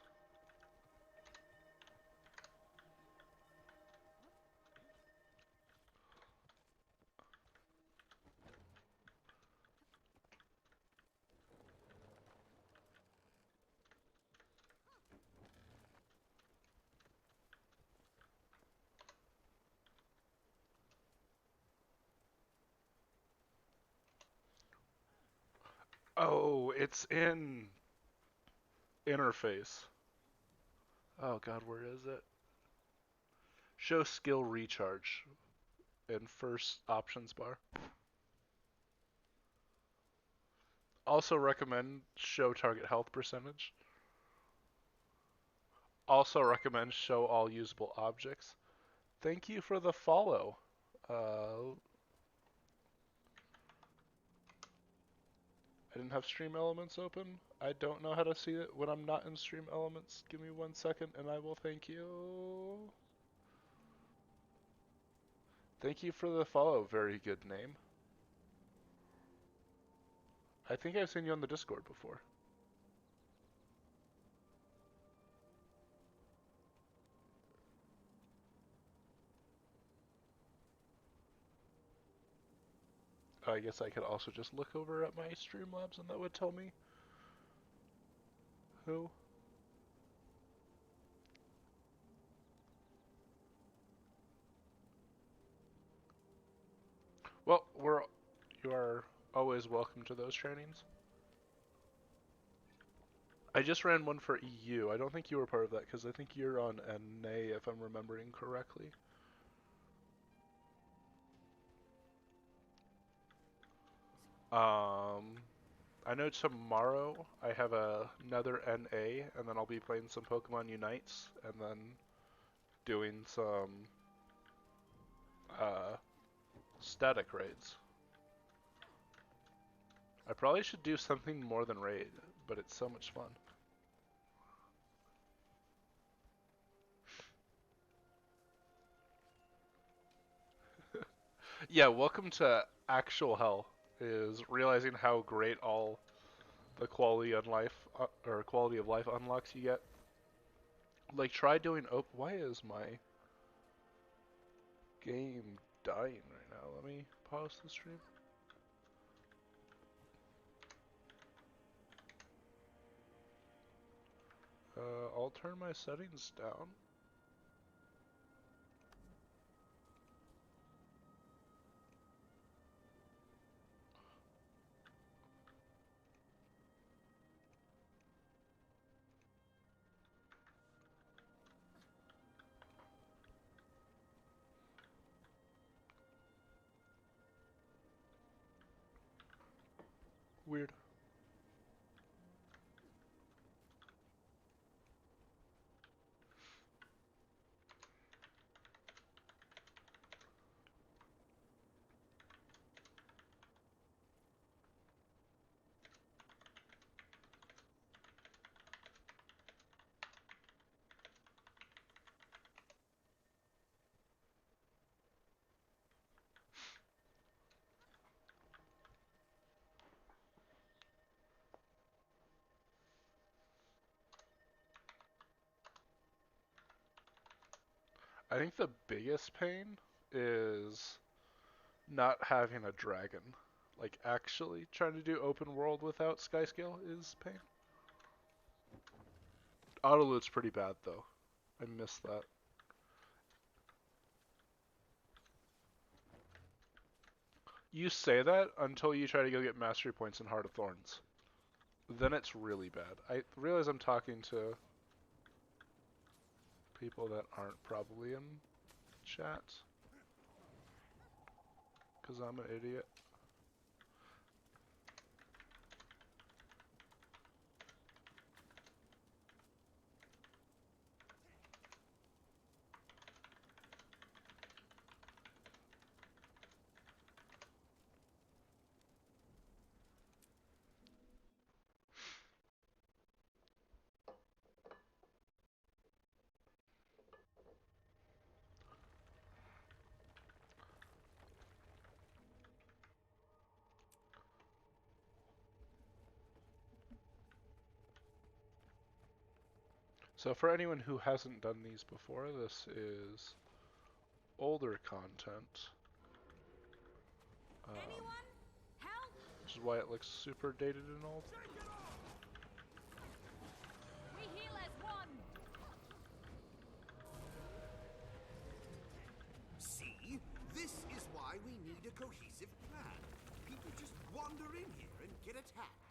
Oh, it's in interface. Oh god, where is it? Show skill recharge in first options bar. Also recommend show target health percentage. Also recommend show all usable objects. Thank you for the follow. I didn't have Stream Elements open. I don't know how to see it when I'm not in Stream Elements. Give me 1 second and I will thank you. Thank you for the follow, very good name. I think I've seen you on the Discord before. I guess I could also just look over at my Streamlabs and that would tell me who. Well, you are always welcome to those trainings. I just ran one for EU. I don't think you were part of that because I think you're on NA if I'm remembering correctly. I know tomorrow I have another NA, and then I'll be playing some Pokemon Unites, and then doing some static raids. I probably should do something more than raid, but it's so much fun. Yeah, welcome to actual hell. Is realizing how great all the quality of life unlocks you get. Like, try doing why is my game dying right now? Let me pause the stream. I'll turn my settings down. Weird. I think the biggest pain is not having a dragon. Like, actually trying to do open world without Skyscale is pain. Autoloot's pretty bad, though. I miss that. You say that until you try to go get mastery points in Heart of Thorns. Then it's really bad. I realize I'm talking to people that aren't probably in chat. Because I'm an idiot. So for anyone who hasn't done these before, this is older content. Which is why it looks super dated and old. We heal as one. See? This is why we need a cohesive plan. People just wander in here and get attacked.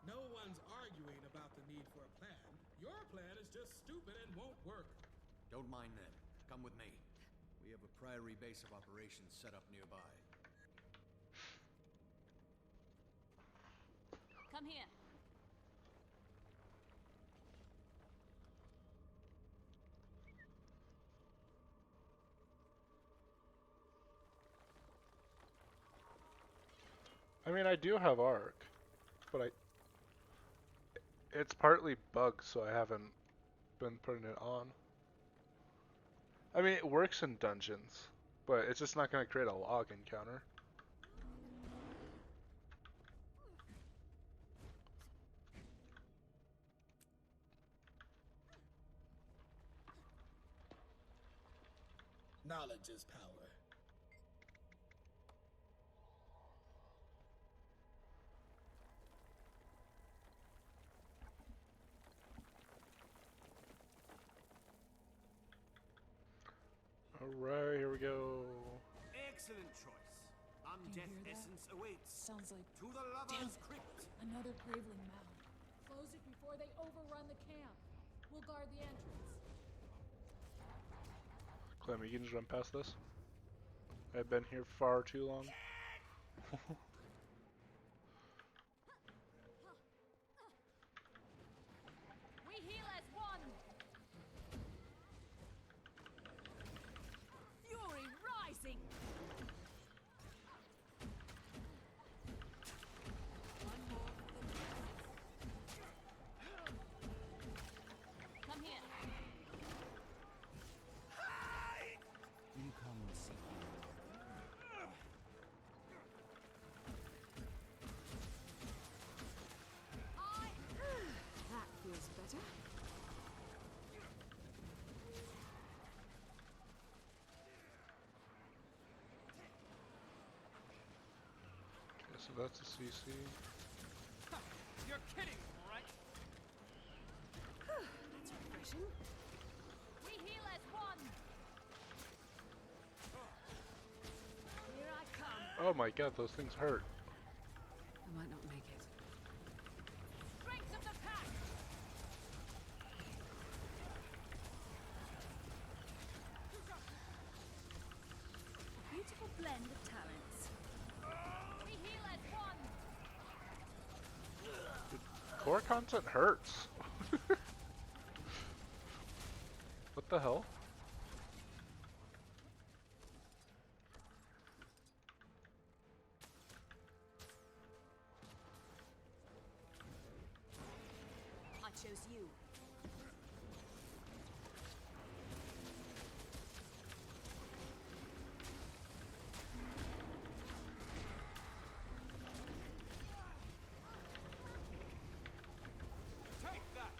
No one's arguing about the need for a plan. Your plan is just stupid and won't work. Don't mind them. Come with me. We have a Priory base of operations set up nearby. Come here. I mean, I do have Arc, but it's partly bugged, so I haven't been putting it on. I mean, it works in dungeons, but it's just not going to create a log encounter. Knowledge is power. Alright, here we go. Excellent choice. Undeath essence awaits. Sounds like To the Lover's Crypt. another Graveling mound. Close it before they overrun the camp. We'll guard the entrance. Clem, you can just run past this. I've been here far too long. We heal as one. Fury rising. One more for the Come here. You come seeking. That feels better. Okay, so that's a CC. You're kidding, right? That's refreshing. We heal as one. Here I come. Oh my god, those things hurt. I might not make it. Strength of the pack. A beautiful blend of talents. We heal as one. Core content hurts. What the hell? I chose you. Take that!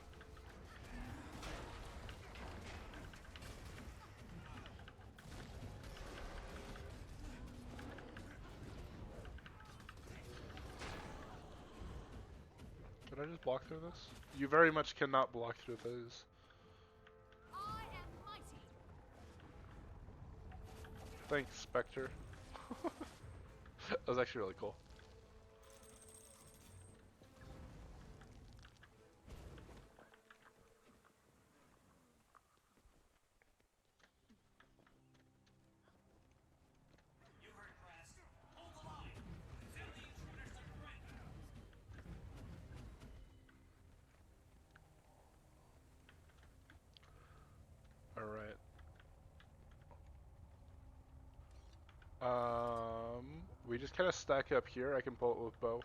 Can I just block through this? You very much cannot block through those. I am mighty. Thanks, Spectre. That was actually really cool. You heard Crest. Hold the line. Send the intruders to surrender. Alright. We just kind of stack up here. I can pull it with bow.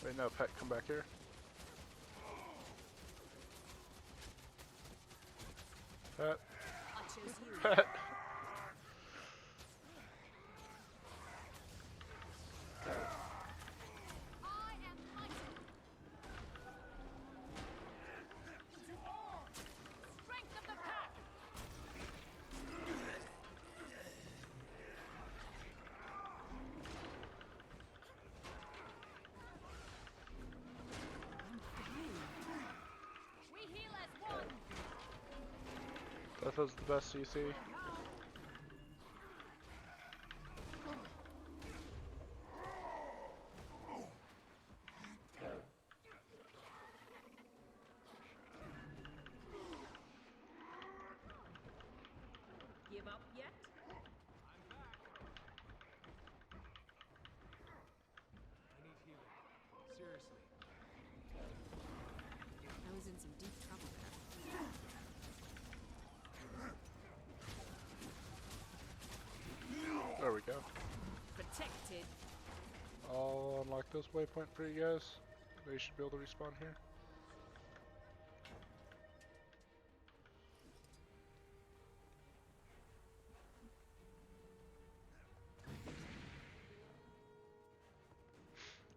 Wait, no, Pet, come back here. Pet. I chose you. Pet. I am mighty. Strength of the pack. We heal as one. That was the best CC. Give up yet? I need healing. Seriously. I was in some deep trouble there. There we go. Protected. I'll unlock this waypoint for you guys. They should be able to respawn here.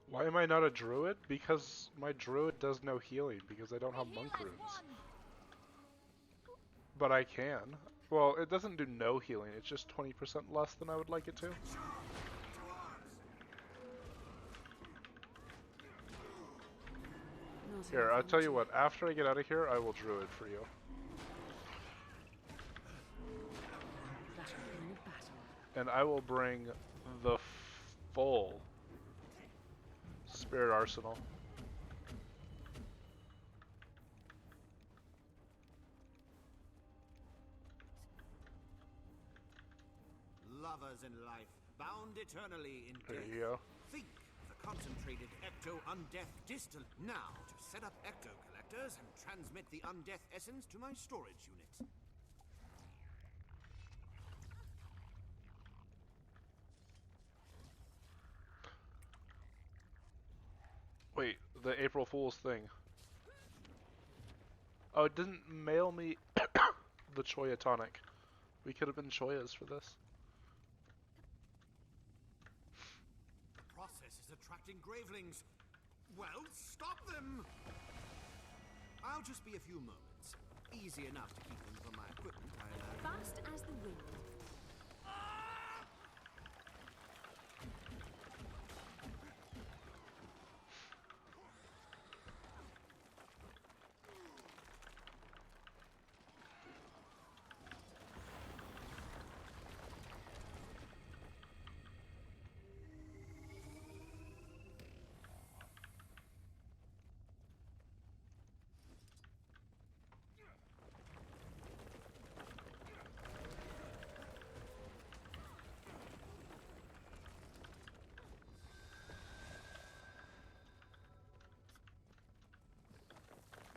Why am I not a druid? Because my druid does no healing, because I don't have monk runes. But I can. Well, it doesn't do no healing, it's just 20% less than I would like it to. Here, I'll tell you what. After I get out of here, I will druid for you. And I will bring the full Spirit Arsenal. Lovers in life, bound eternally in There death. you go. Think of the concentrated Ecto Undeath Distil. Now, to set up Ecto Collectors and transmit the Undeath Essence to my storage unit. Wait, the April Fool's thing. Oh, it didn't mail me the Choya tonic. We could have been Choyas for this. The process is attracting gravelings. Well, stop them! I'll just be a few moments. Easy enough to keep them from my equipment. Fast as the wind.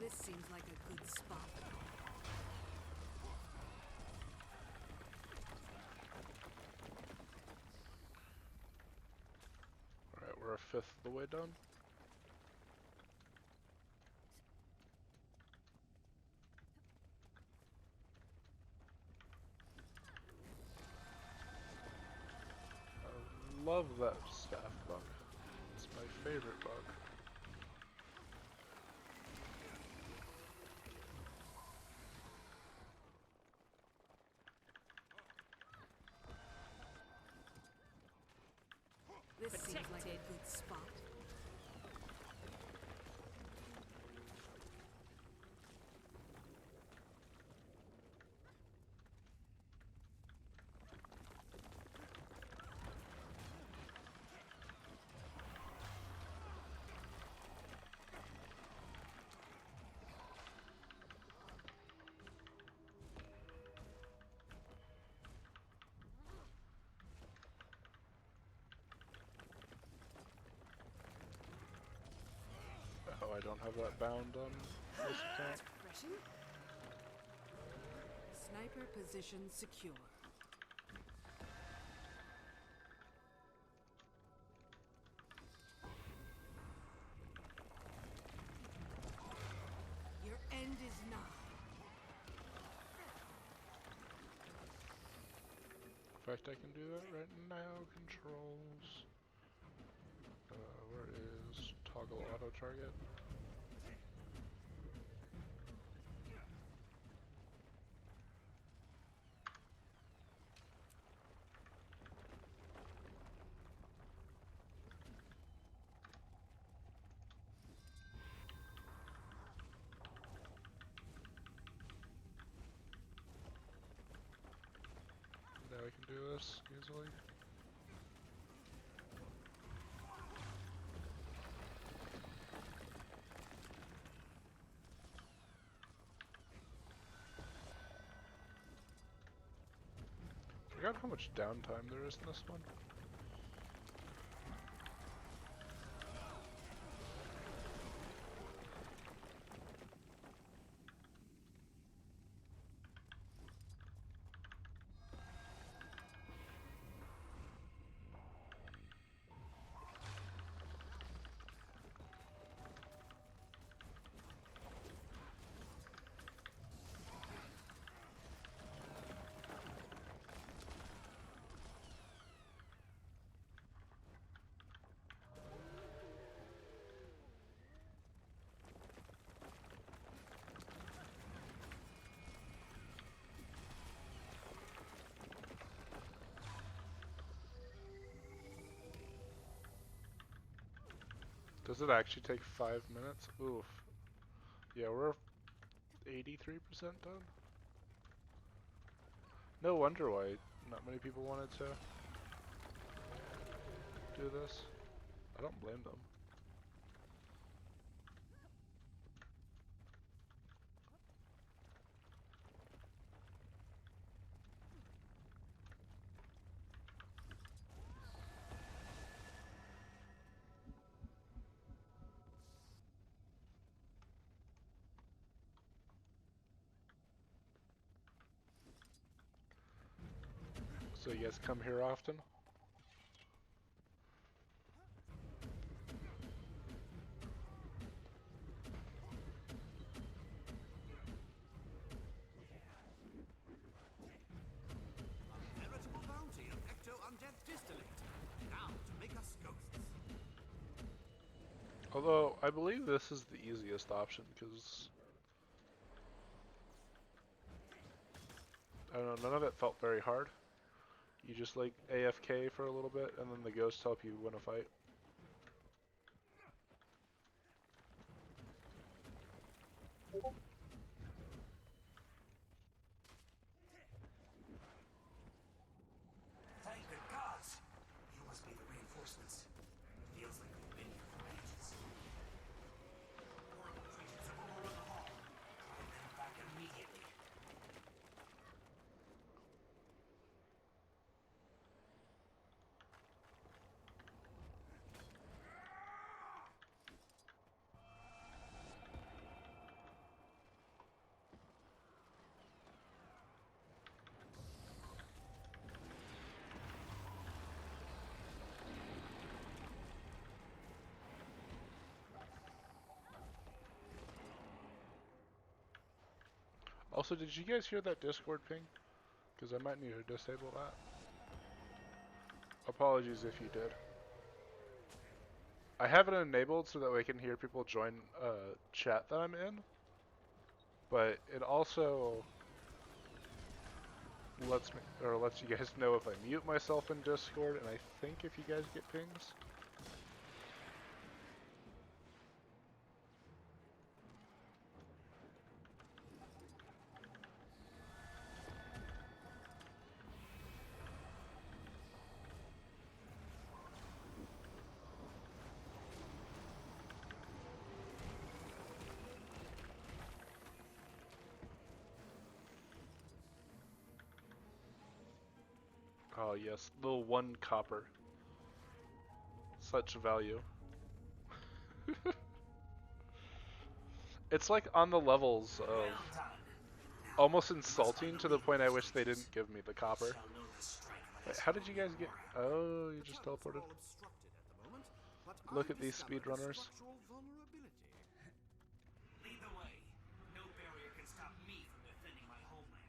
This seems like a good spot. Alright, we're a fifth of the way done. I love that staff bug. It's my favorite bug. This seems like a good spot. Oh, I don't have that bound on this account. Suppression. Sniper position secure. Your end is nigh. In fact, I can do that right now. Controls. Where is toggle auto target? Now we can do this easily. Forgot how much downtime there is in this one. Does it actually take 5 minutes? Oof. Yeah, we're 83% done. No wonder why not many people wanted to do this. I don't blame them. So you guys come here often? Veritable bounty of ecto-undead distillate. Now to make us ghosts. Although, I believe this is the easiest option, because... I don't know, none of it felt very hard. You just like AFK for a little bit, and then the ghosts help you win a fight. Thank the gods! You must be the reinforcements. Feels like we've been here for ages. Horrible creatures have overrun the hall. Drive them back immediately. Also, did you guys hear that Discord ping? Because I might need to disable that. Apologies if you did. I have it enabled so that way I can hear people join chat that I'm in. But it also lets you guys know if I mute myself in Discord, and I think if you guys get pings. Oh yes, little 1 copper. Such value. It's like on the levels of almost insulting to the point I wish they didn't give me the copper. Wait, how did you guys get... Oh, you just teleported. Look at these speedrunners. Lead the way. No barrier can stop me from defending my homeland.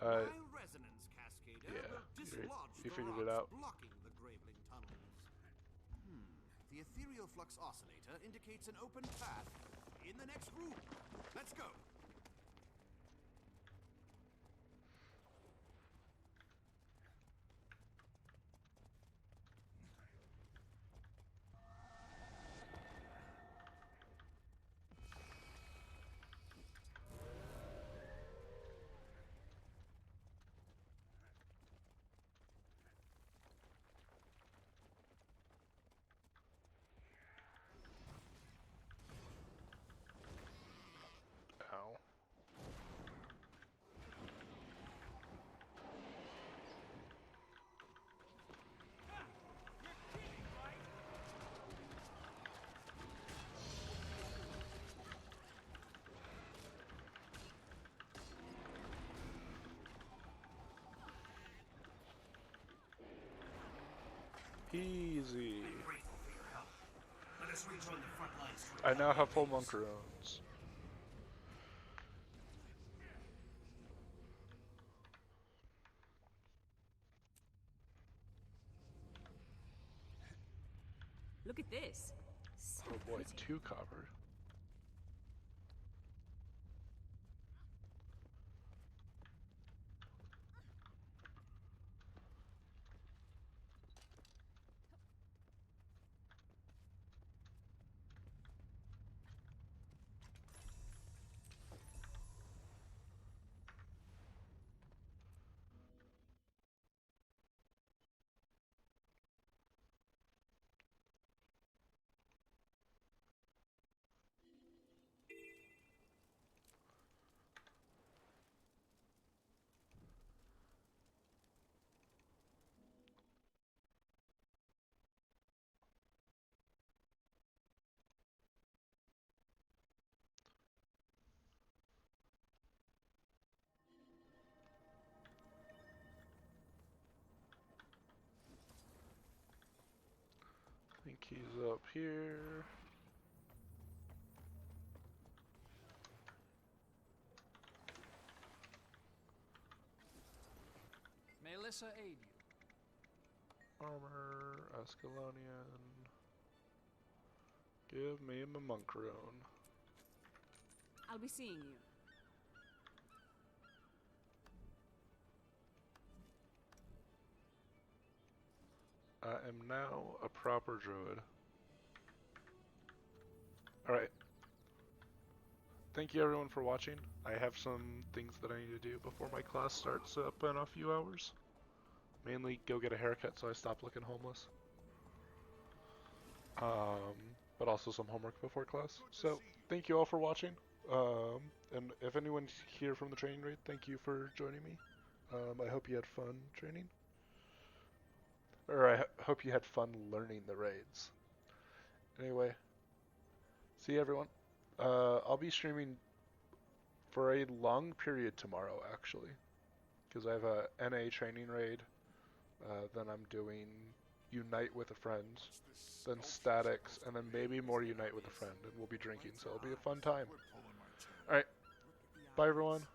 My resonance cascader Yeah, will dislodge you the figured it rocks out. blocking the Graveling tunnels. The ethereal flux oscillator indicates an open path in the next room. Let's go. Ow. Easy. Grateful for your help. Let us rejoin the front lines. I now have full monk runes. Look at this. So Oh boy, pretty. 2 copper. I think he's up here. May Alyssa aid you. Armor, Ascalonian. Give me my monk rune. I'll be seeing you. I am now a proper druid. Alright. Thank you everyone for watching. I have some things that I need to do before my class starts up in a few hours. Mainly go get a haircut so I stop looking homeless. But also some homework before class. So, thank you all for watching. And if anyone's here from the training raid, thank you for joining me. I hope you had fun training. Or I hope you had fun learning the raids. Anyway, see you everyone. I'll be streaming for a long period tomorrow, actually. Because I have a NA training raid. Then I'm doing Unite with a friend. Then Statics. And then maybe more Unite with a friend. And we'll be drinking, so it'll be a fun time. Alright. Bye everyone.